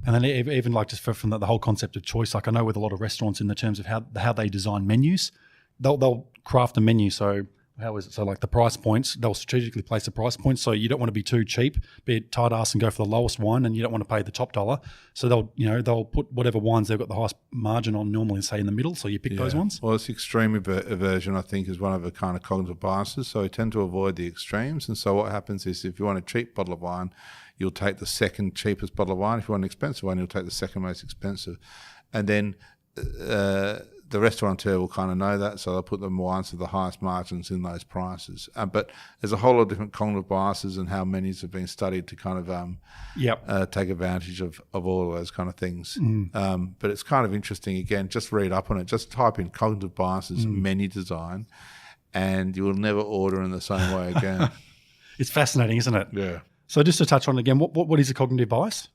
And then even like just from the whole concept of choice, like I know with a lot of restaurants in the terms of how they design menus, they'll craft a menu. So how is it? So like the price points, they'll strategically place the price points. So you don't want to be too cheap, be it tight ass and go for the lowest wine, and you don't want to pay the top dollar. So they'll put whatever wines they've got the highest margin on normally, say in the middle. So you pick those ones. Well, it's extreme aversion, I think, is one of the kind of cognitive biases. So we tend to avoid the extremes. And so what happens is if you want a cheap bottle of wine, you'll take the second cheapest bottle of wine. If you want an expensive one, you'll take the second most expensive. And then the restaurateur will kind of know that, so they'll put the wines with the highest margins in those prices. But there's a whole lot of different cognitive biases and how menus have been studied to kind of take advantage of all of those kind of things. But it's kind of interesting. Again, just read up on it. Just type in cognitive biases menu design, and you will never order in the same way again. It's fascinating, isn't it? Yeah. So just to touch on it again, what is a cognitive bias?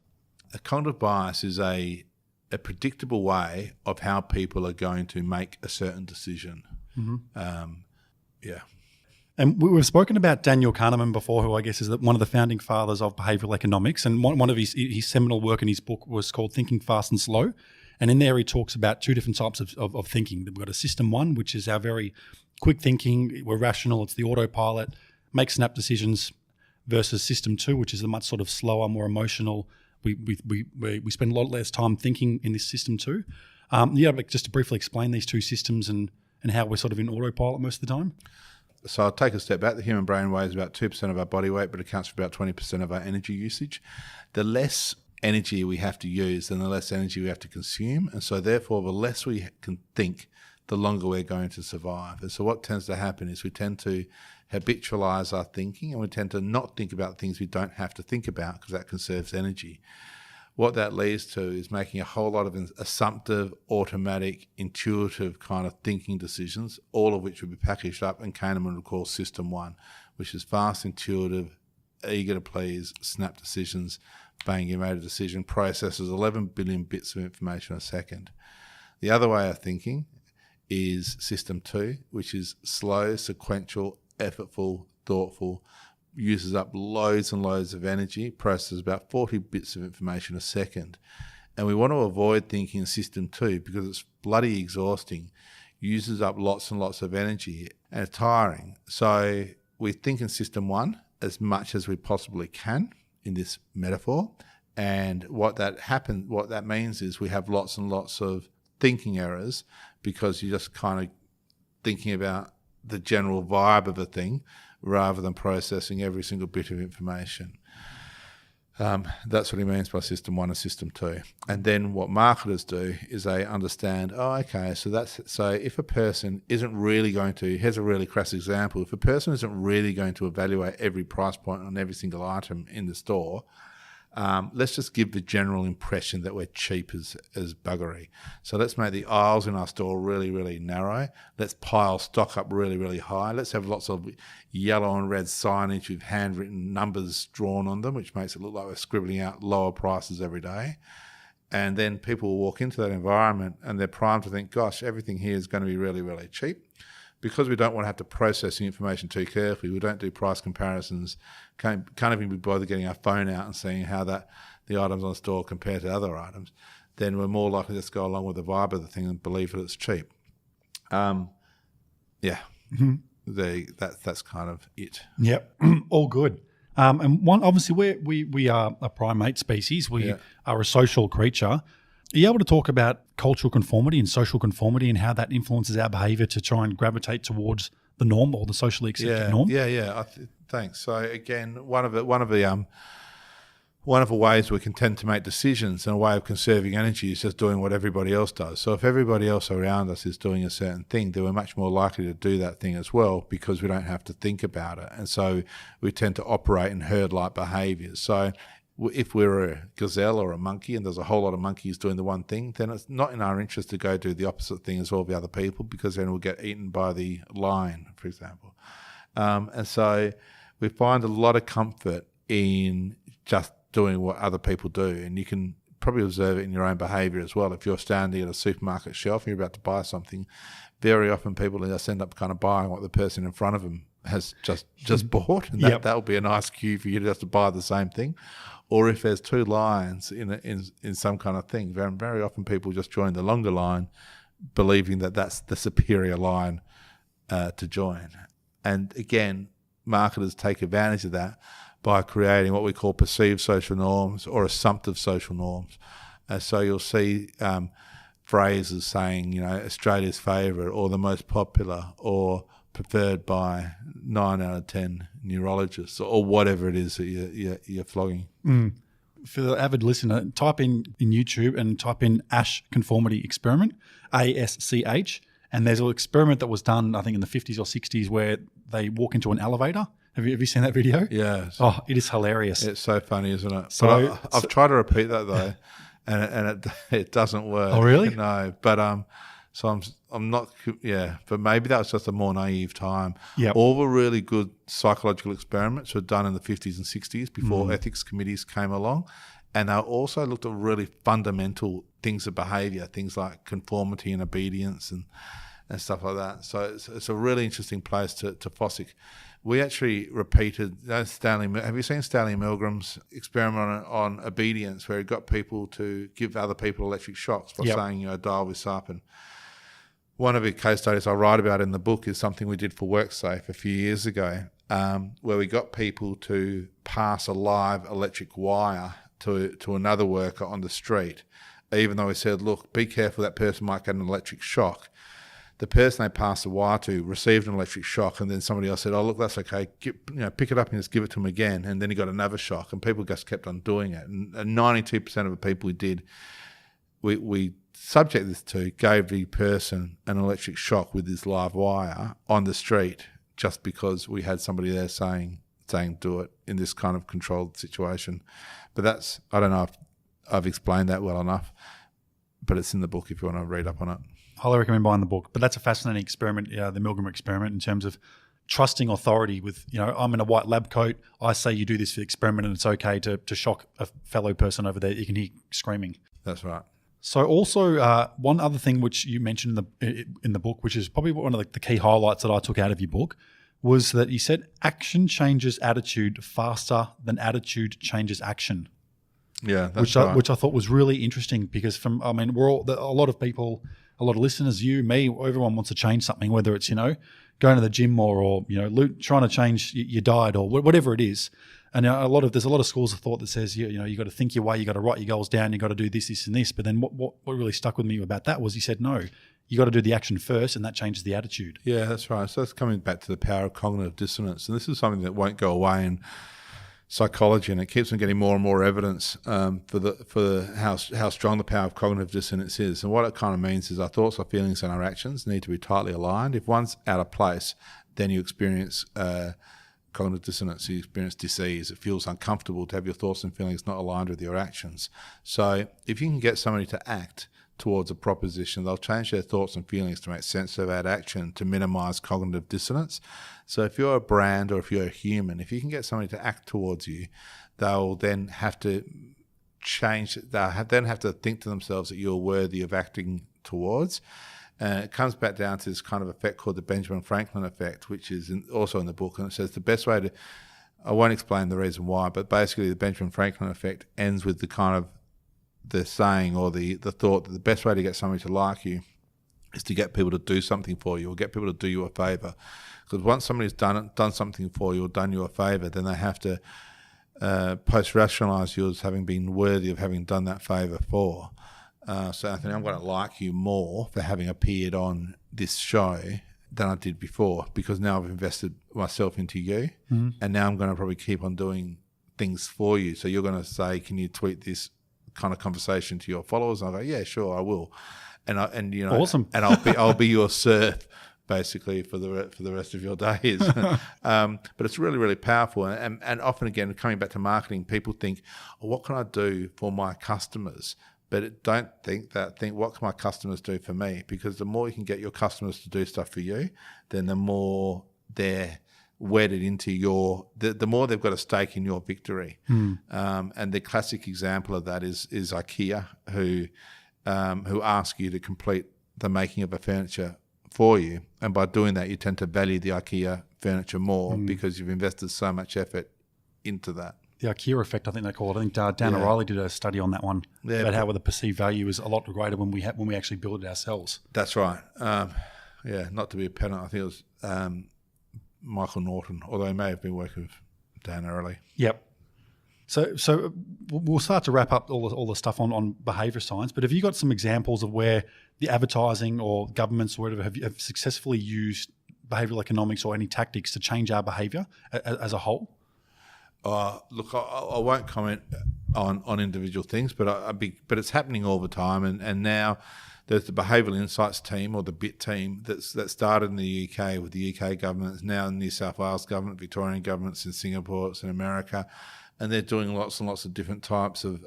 A cognitive bias is a predictable way of how people are going to make a certain decision. And we've spoken about Daniel Kahneman before, who I guess is one of the founding fathers of behavioural economics. And one of his seminal work in his book was called Thinking Fast and Slow. And in there he talks about two different types of thinking. We've got a system one, which is our very quick thinking. We're rational. It's the autopilot, make snap decisions, versus system two, which is a much sort of slower, more emotional. We spend a lot less time thinking in this system too. Just to briefly explain these two systems and how we're sort of in autopilot most of the time. So I'll take a step back. The human brain weighs about 2% of our body weight, but accounts for about 20% of our energy usage. The less energy we have to use, then the less energy we have to consume. And so therefore, the less we can think, the longer we're going to survive. And so what tends to happen is we tend to habitualize our thinking, and we tend to not think about things we don't have to think about because that conserves energy. What that leads to is making a whole lot of assumptive, automatic, intuitive kind of thinking decisions, all of which would be packaged up and Kahneman would call system one, which is fast, intuitive, eager to please, snap decisions, bang, you made a decision, processes 11 billion bits of information a second. The other way of thinking is system two, which is slow, sequential, effortful, thoughtful, uses up loads and loads of energy, processes about 40 bits of information a second. And we want to avoid thinking in system two because it's bloody exhausting, uses up lots and lots of energy, and it's tiring. So we think in system one as much as we possibly can in this metaphor. And what that means is we have lots and lots of thinking errors because you're just kind of thinking about the general vibe of a thing rather than processing every single bit of information. That's what he means by system one and system two. And then what marketers do is they understand, so if a person isn't really going to, here's a really crass example, if a person isn't really going to evaluate every price point on every single item in the store, Let's just give the general impression that we're cheap as buggery. So let's make the aisles in our store really, really narrow. Let's pile stock up really, really high. Let's have lots of yellow and red signage with handwritten numbers drawn on them, which makes it look like we're scribbling out lower prices every day. And then people will walk into that environment and they're primed to think, gosh, everything here is going to be really, really cheap. Because we don't want to have to process the information too carefully, we don't do price comparisons, can't even be bothered getting our phone out and seeing how the items on the store compare to other items, then we're more likely to just go along with the vibe of the thing and believe that it's cheap. That's kind of it. Yep, all good. And one, obviously, we are a primate species. We are a social creature. Are you able to talk about cultural conformity and social conformity and how that influences our behaviour to try and gravitate towards the norm or the socially accepted norm? Yeah. Thanks. So again, one of the ways we can tend to make decisions and a way of conserving energy is just doing what everybody else does. So if everybody else around us is doing a certain thing, then we're much more likely to do that thing as well because we don't have to think about it. And so we tend to operate in herd-like behaviours. So if we're a gazelle or a monkey and there's a whole lot of monkeys doing the one thing, then it's not in our interest to go do the opposite thing as all the other people because then we'll get eaten by the lion, for example. And so we find a lot of comfort in just doing what other people do. And you can probably observe it in your own behaviour as well. If you're standing at a supermarket shelf and you're about to buy something, very often people just end up kind of buying what the person in front of them has just bought. And that will be a nice cue for you just to buy the same thing. Or if there's two lines in some kind of thing, very often people just join the longer line, believing that that's the superior line to join. And again, marketers take advantage of that by creating what we call perceived social norms or assumptive social norms. So you'll see phrases saying, Australia's favourite or the most popular or preferred by 9 out of 10 neurologists or whatever it is that you're flogging. For the avid listener, type in YouTube and type in Asch conformity experiment, ASCH, and there's an experiment that was done, I think, in the 50s or 60s where they walk into an elevator. Have you seen that video? Yeah. Oh, it is hilarious. It's so funny, isn't it? So I've tried to repeat that though, and it doesn't work. Oh, really? No, but so I'm not. Yeah, but maybe that was just a more naive time. Yeah. All the really good psychological experiments were done in the 50s and 60s before ethics committees came along, and they also looked at really fundamental things of behaviour, things like conformity and obedience and stuff like that. So it's a really interesting place to Fossick. We actually repeated Stanley. Have you seen Stanley Milgram's experiment on obedience, where he got people to give other people electric shocks by saying, dial this up? And one of the case studies I write about in the book is something we did for WorkSafe a few years ago, where we got people to pass a live electric wire to another worker on the street, even though we said, look, be careful, that person might get an electric shock. The person they passed the wire to received an electric shock, and then somebody else said, oh, look, that's okay. Pick it up and just give it to him again. And then he got another shock, and people just kept on doing it. And 92% of the people we did, we subject this to, gave the person an electric shock with this live wire on the street just because we had somebody there saying do it in this kind of controlled situation. But that's, I don't know if I've explained that well enough, but it's in the book if you want to read up on it. Highly recommend buying the book. But that's a fascinating experiment, the Milgram experiment, in terms of trusting authority with, I'm in a white lab coat, I say you do this for the experiment and it's okay to shock a fellow person over there. You can hear screaming. That's right. So also one other thing which you mentioned in the book, which is probably one of the key highlights that I took out of your book, was that you said action changes attitude faster than attitude changes action. Yeah, that's right. Which I thought was really interesting because we're all, a lot of people, a lot of listeners, you, me, everyone wants to change something, whether it's, going to the gym or trying to change your diet or whatever it is. And there's a lot of schools of thought that says, you got to think your way, you got to write your goals down, you got to do this, this, and this. But then what really stuck with me about that was you said, no, you got to do the action first, and that changes the attitude. Yeah, that's right. So that's coming back to the power of cognitive dissonance. And this is something that won't go away in psychology, and it keeps on getting more and more evidence for how strong the power of cognitive dissonance is. And what it kind of means is our thoughts, our feelings, and our actions need to be tightly aligned. If one's out of place, then you experience cognitive dissonance. You experience disease. It feels uncomfortable to have your thoughts and feelings not aligned with your actions. So if you can get somebody to act towards a proposition, they'll change their thoughts and feelings to make sense of that action to minimize cognitive dissonance. So if you're a brand or if you're a human, if you can get somebody to act towards you, they'll then have to then have to think to themselves that you're worthy of acting towards. And it comes back down to this kind of effect called the Benjamin Franklin effect, which is also in the book. And it says the best way to, I won't explain the reason why, but basically the Benjamin Franklin effect ends with the kind of the saying or the thought that the best way to get somebody to like you is to get people to do something for you or get people to do you a favour. Because once somebody's done something for you or done you a favour, then they have to post-rationalise you as having been worthy of having done that favour for. So Anthony, I'm going to like you more for having appeared on this show than I did before, because now I've invested myself into you, and now I'm going to probably keep on doing things for you. So you're going to say, can you tweet this kind of conversation to your followers? And I go, yeah, sure, I will. And you know, awesome. And I'll be your serf basically for the rest of your days. But it's really, really powerful. And often again, coming back to marketing, people think, oh, what can I do for my customers? But don't think what can my customers do for me? Because the more you can get your customers to do stuff for you, then the more they're wedded into the more they've got a stake in your victory. And the classic example of that is IKEA, who ask you to complete the making of a furniture for you. And by doing that, you tend to value the IKEA furniture more because you've invested so much effort into that. The IKEA effect, I think they call it. I think Dan O'Reilly did a study on that one about how the perceived value is a lot greater when we actually build it ourselves. That's right. Not to be a pedant, I think it was Michael Norton, although he may have been working with Dan O'Reilly. Yep. So we'll start to wrap up all the stuff on behaviour science, but have you got some examples of where the advertising or governments or whatever have successfully used behavioural economics or any tactics to change our behaviour as a whole? Look, I won't comment on individual things, but it's happening all the time. And now there's the Behavioural Insights team, or the BIT team, that started in the UK with the UK government. It's now in New South Wales government, Victorian governments in Singapore, it's in America, and they're doing lots and lots of different types of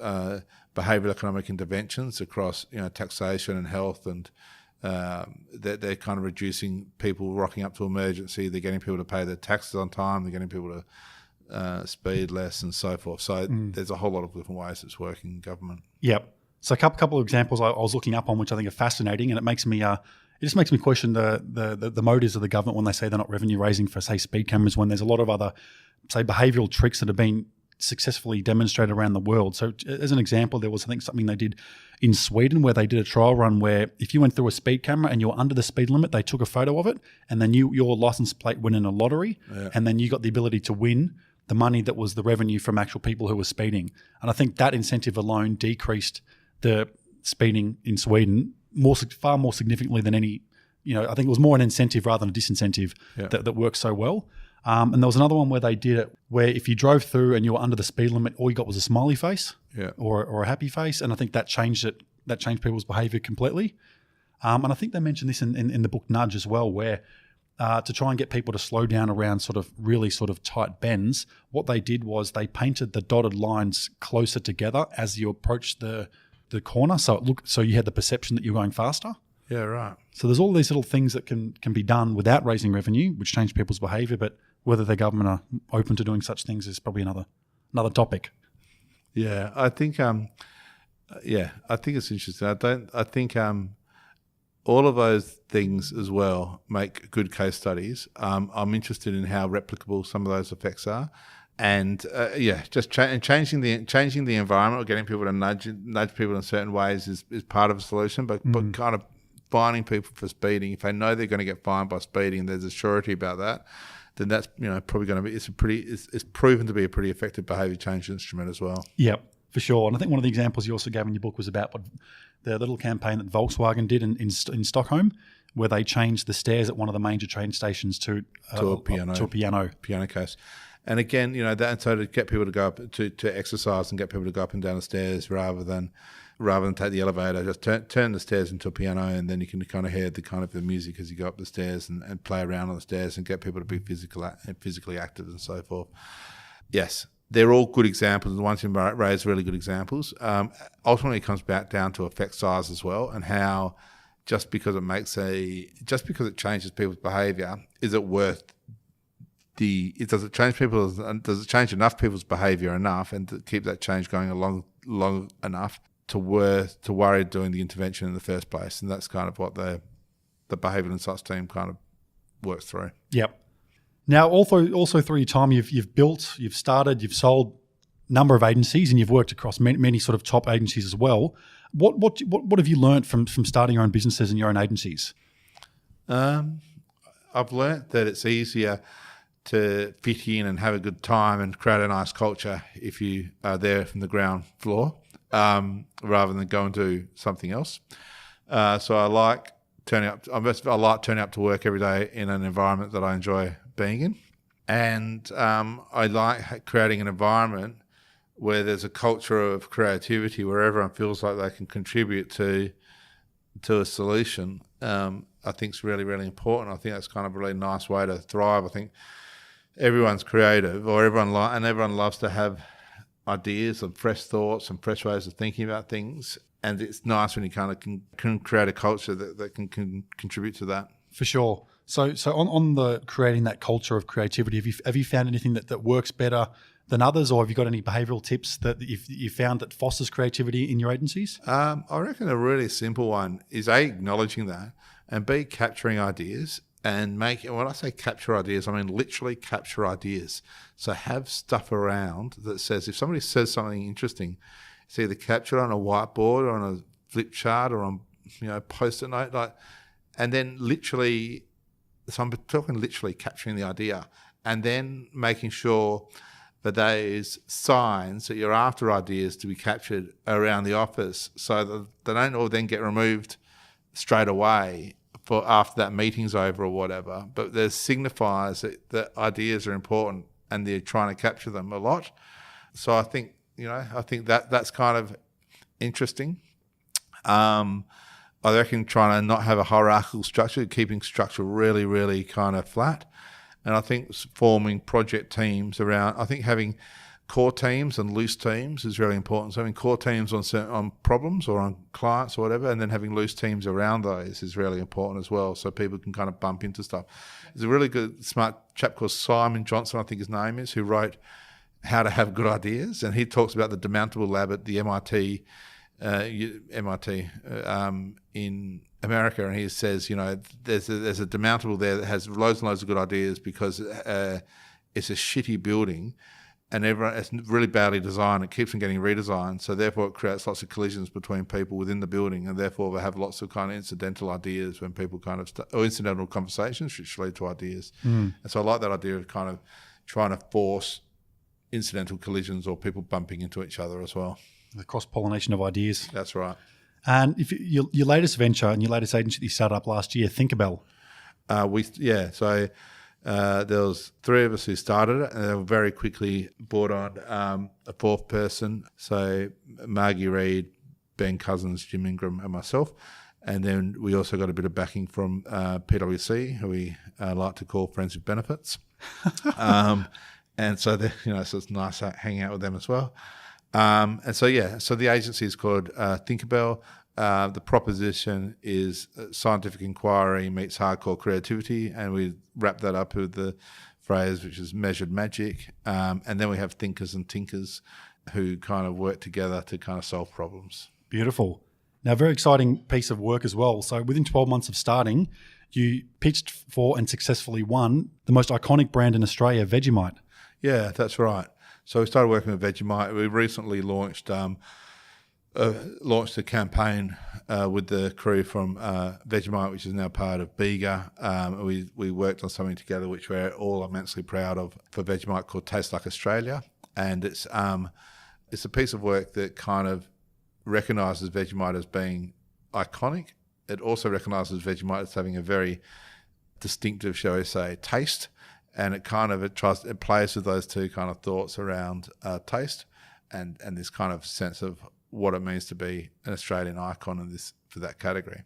behavioural economic interventions across, taxation and health, and they're kind of reducing people rocking up to emergency. They're getting people to pay their taxes on time. They're getting people to speed less and so forth. So there's a whole lot of different ways it's working in government. Yep. So a couple of examples I was looking up on, which I think are fascinating, and it makes me it just makes me question the motives of the government when they say they're not revenue raising for, say, speed cameras, when there's a lot of other, say, behavioural tricks that have been successfully demonstrated around the world. So as an example, there was, I think, something they did in Sweden where they did a trial run where if you went through a speed camera and you were under the speed limit, they took a photo of it, and then your license plate went in a lottery, and then you got the ability to win the money that was the revenue from actual people who were speeding. And I think that incentive alone decreased the speeding in Sweden far more significantly than any, I think it was more an incentive rather than a disincentive that worked so well. And there was another one where they did it where if you drove through and you were under the speed limit, all you got was a smiley face or a happy face. And I think that changed it. That changed people's behaviour completely. And I think they mentioned this in the book Nudge as well, where to try and get people to slow down around sort of really sort of tight bends, what they did was they painted the dotted lines closer together as you approached the corner, so you had the perception that you're going faster. Yeah, right. So there's all these little things that can be done without raising revenue, which change people's behaviour, but whether the government are open to doing such things is probably another topic. Yeah, I think it's interesting. I think all of those things as well make good case studies. I'm interested in how replicable some of those effects are, and changing the environment or getting people to nudge people in certain ways is part of a solution. But kind of fining people for speeding, if they know they're going to get fined by speeding, there's a surety about that, then that's probably going to be it's proven to be a pretty effective behaviour change instrument as well. Yep. For sure. And I think one of the examples you also gave in your book was about the little campaign that Volkswagen did in Stockholm, where they changed the stairs at one of the major train stations to a piano case. And again, that, and so to get people to go up to exercise and get people to go up and down the stairs rather than take the elevator, just turn the stairs into a piano, and then you can kind of hear the music as you go up the stairs and play around on the stairs and get people to be physically active and so forth. Yes, they're all good examples. The ones you raised are really good examples. Ultimately, it comes back down to effect size as well, and how just because it changes people's behaviour, is it worth does it change enough people's behaviour enough, and to keep that change going long enough to worry doing the intervention in the first place? And that's kind of what the behavioural insights team kind of works through. Yep. Now, also through your time, you've built, you've started, you've sold a number of agencies, and you've worked across many sort of top agencies as well. What have you learnt from starting your own businesses and your own agencies? I've learnt that it's easier to fit in and have a good time and create a nice culture if you are there from the ground floor, rather than go and do something else. So I like turning up. I like turning up to work every day in an environment that I enjoy being in, and I like creating an environment where there's a culture of creativity, where everyone feels like they can contribute to a solution. I think is really, really important. I think that's kind of a really nice way to thrive. I think everyone's creative, or everyone loves to have ideas and fresh thoughts and fresh ways of thinking about things. And it's nice when you kind of can create a culture that can contribute to that. For sure. So on the creating that culture of creativity, have you found anything that works better than others, or have you got any behavioural tips that you found that fosters creativity in your agencies? I reckon a really simple one is A, acknowledging that, and B, capturing ideas. And when I say capture ideas, I mean literally capture ideas. So have stuff around that says, if somebody says something interesting, it's either capture it on a whiteboard or on a flip chart or on post-it note, and then literally. So I'm talking literally capturing the idea, and then making sure that those signs that you're after ideas to be captured around the office, so that they don't all then get removed straight away for after that meeting's over or whatever. But there signifies that ideas are important and they're trying to capture them a lot. So I think that's kind of interesting. I reckon trying to not have a hierarchical structure, keeping structure really, really kind of flat. And I think forming project teams around, I think having core teams and loose teams is really important. So having core teams on problems or on clients or whatever, and then having loose teams around those is really important as well, so people can kind of bump into stuff. There's a really good, smart chap called Simon Johnson, I think his name is, who wrote How to Have Good Ideas, and he talks about the demountable lab at the MIT in America, and he says, there's a demountable there that has loads and loads of good ideas because it's a shitty building, and it's really badly designed. It keeps on getting redesigned, so therefore it creates lots of collisions between people within the building, and therefore we have lots of kind of incidental ideas when people or incidental conversations which lead to ideas. And so I like that idea of kind of trying to force incidental collisions or people bumping into each other as well. The cross-pollination of ideas. That's right. And if your latest venture and your latest agency that you started up last year, Thinkerbell. So there was three of us who started it, and they were very quickly brought on a fourth person. So Margie Reid, Ben Cousins, Jim Ingram, and myself. And then we also got a bit of backing from PwC, who we like to call Friends with Benefits. And so so it's nice hanging out with them as well. So the agency is called Thinkerbell. The proposition is scientific inquiry meets hardcore creativity, and we wrap that up with the phrase which is measured magic. And then we have thinkers and tinkers who kind of work together to kind of solve problems. Beautiful. Now, a very exciting piece of work as well. So within 12 months of starting, you pitched for and successfully won the most iconic brand in Australia, Vegemite. Yeah, that's right. So we started working with Vegemite. We recently launched a campaign with the crew from Vegemite, which is now part of Bega. We worked on something together which we're all immensely proud of for Vegemite, called Taste Like Australia. And it's a piece of work that kind of recognises Vegemite as being iconic. It also recognises Vegemite as having a very distinctive, shall we say, taste. And it plays with those two kind of thoughts around taste and this kind of sense of what it means to be an Australian icon for that category.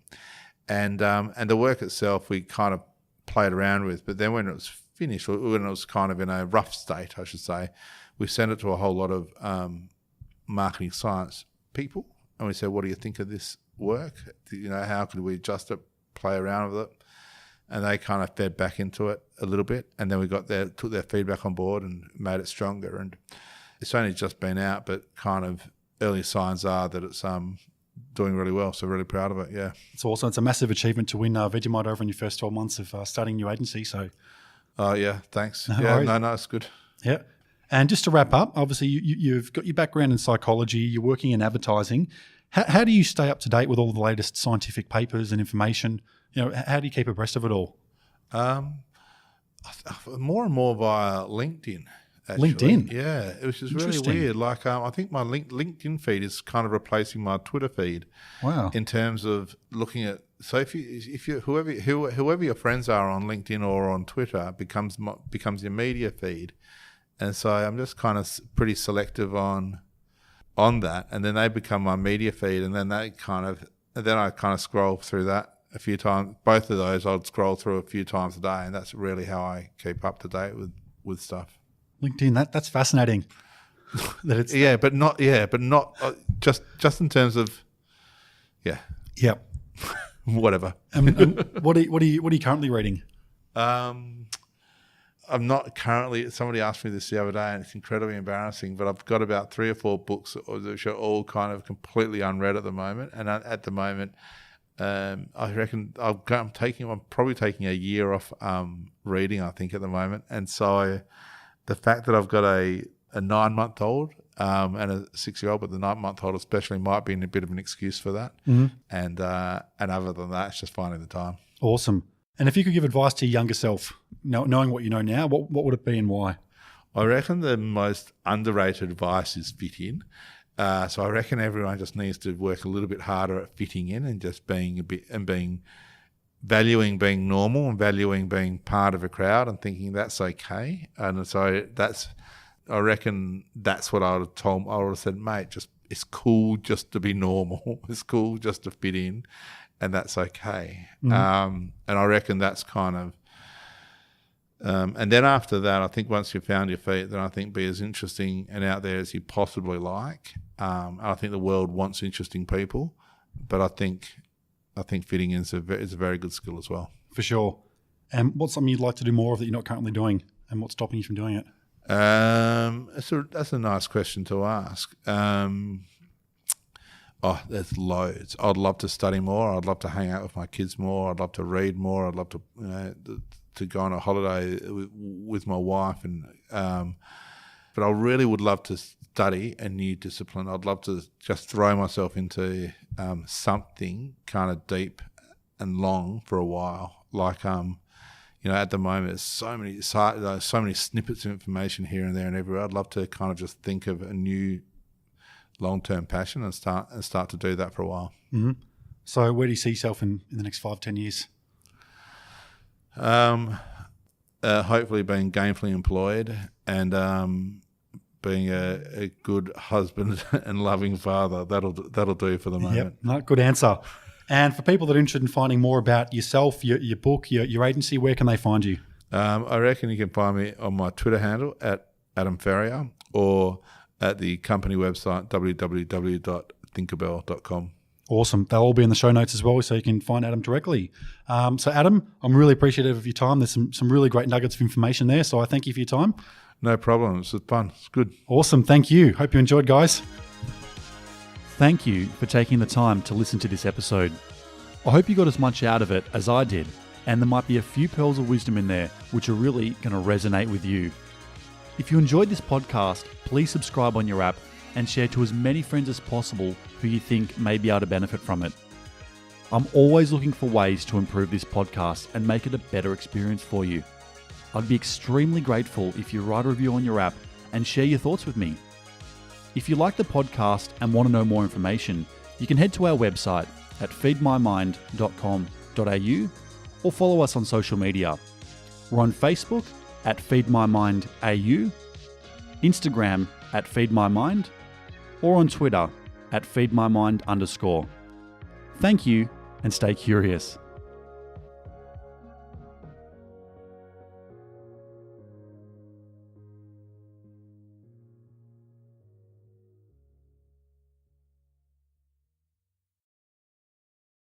And the work itself we kind of played around with, but then when it was finished, when it was kind of in a rough state, I should say, we sent it to a whole lot of marketing science people, and we said, what do you think of this work? How could we adjust it, play around with it? And they kind of fed back into it a little bit, and then we took their feedback on board and made it stronger. And it's only just been out, but kind of early signs are that it's doing really well. So really proud of it. Yeah, it's awesome. It's a massive achievement to win Vegemite over in your first 12 months of starting a new agency. So, yeah, thanks. No, it's good. Yeah, and just to wrap up, obviously you've got your background in psychology. You're working in advertising. How do you stay up to date with all the latest scientific papers and information? How do you keep abreast of it all? More and more via LinkedIn. Actually. LinkedIn? Yeah, it was just really weird. Like, I think my LinkedIn feed is kind of replacing my Twitter feed. Wow. In terms of looking at, so if you whoever your friends are on LinkedIn or on Twitter becomes your media feed, and so I'm just kind of pretty selective on that, and then they become my media feed, and then I kind of scroll through that a few times. Both of those I'd scroll through a few times a day, and that's really how I keep up to date with stuff. LinkedIn, that's fascinating. That it's but not just in terms of whatever. What are you currently reading? I'm not currently. Somebody asked me this the other day, and it's incredibly embarrassing. But I've got about 3 or 4 books which are all kind of completely unread at the moment. And at the moment, I reckon I'm probably taking a year off reading. I think at the moment, and so the fact that I've got a 9-month-old and a 6-year-old, but the 9-month-old especially might be a bit of an excuse for that. Mm-hmm. And other than that, it's just finding the time. Awesome. And if you could give advice to your younger self, knowing what you know now, what would it be and why? I reckon the most underrated advice is fit in. So I reckon everyone just needs to work a little bit harder at fitting in and just valuing being normal and valuing being part of a crowd and thinking that's okay. And so I reckon that's what I would have said, mate, it's cool just to be normal. It's cool just to fit in. And that's okay. Mm-hmm. And I reckon that's kind of, and then after that, I think once you've found your feet, then I think be as interesting and out there as you possibly like. I think the world wants interesting people, but I think fitting in is a very good skill as well. For sure. And what's something you'd like to do more of that you're not currently doing, and what's stopping you from doing it? That's a nice question to ask. There's loads. I'd love to study more. I'd love to hang out with my kids more. I'd love to read more. I'd love to, to go on a holiday with my wife. But I really would love to study a new discipline. I'd love to just throw myself into something kind of deep and long for a while. Like, at the moment, there's so many snippets of information here and there and everywhere. I'd love to kind of just think of a new long-term passion and start to do that for a while. Mm-hmm. So where do you see yourself in the next 5-10 years? Hopefully being gainfully employed and being a good husband and loving father. That'll do for the moment. Yep, no, good answer. And for people that are interested in finding more about yourself, your book, your agency, where can they find you? I reckon you can find me on my Twitter handle at Adam Ferrier or at the company website, www.thinkerbell.com. Awesome. They'll all be in the show notes as well, so you can find Adam directly. So Adam, I'm really appreciative of your time. There's some really great nuggets of information there, so I thank you for your time. No problem. It was fun. It's good. Awesome. Thank you. Hope you enjoyed, guys. Thank you for taking the time to listen to this episode. I hope you got as much out of it as I did, and there might be a few pearls of wisdom in there which are really going to resonate with you. If you enjoyed this podcast, please subscribe on your app and share to as many friends as possible who you think may be able to benefit from it. I'm always looking for ways to improve this podcast and make it a better experience for you. I'd be extremely grateful if you write a review on your app and share your thoughts with me. If you like the podcast and want to know more information, you can head to our website at feedmymind.com.au or follow us on social media. We're on Facebook, at feedmymindau, Instagram at feedmymind, or on Twitter at feedmymind_. Thank you and stay curious.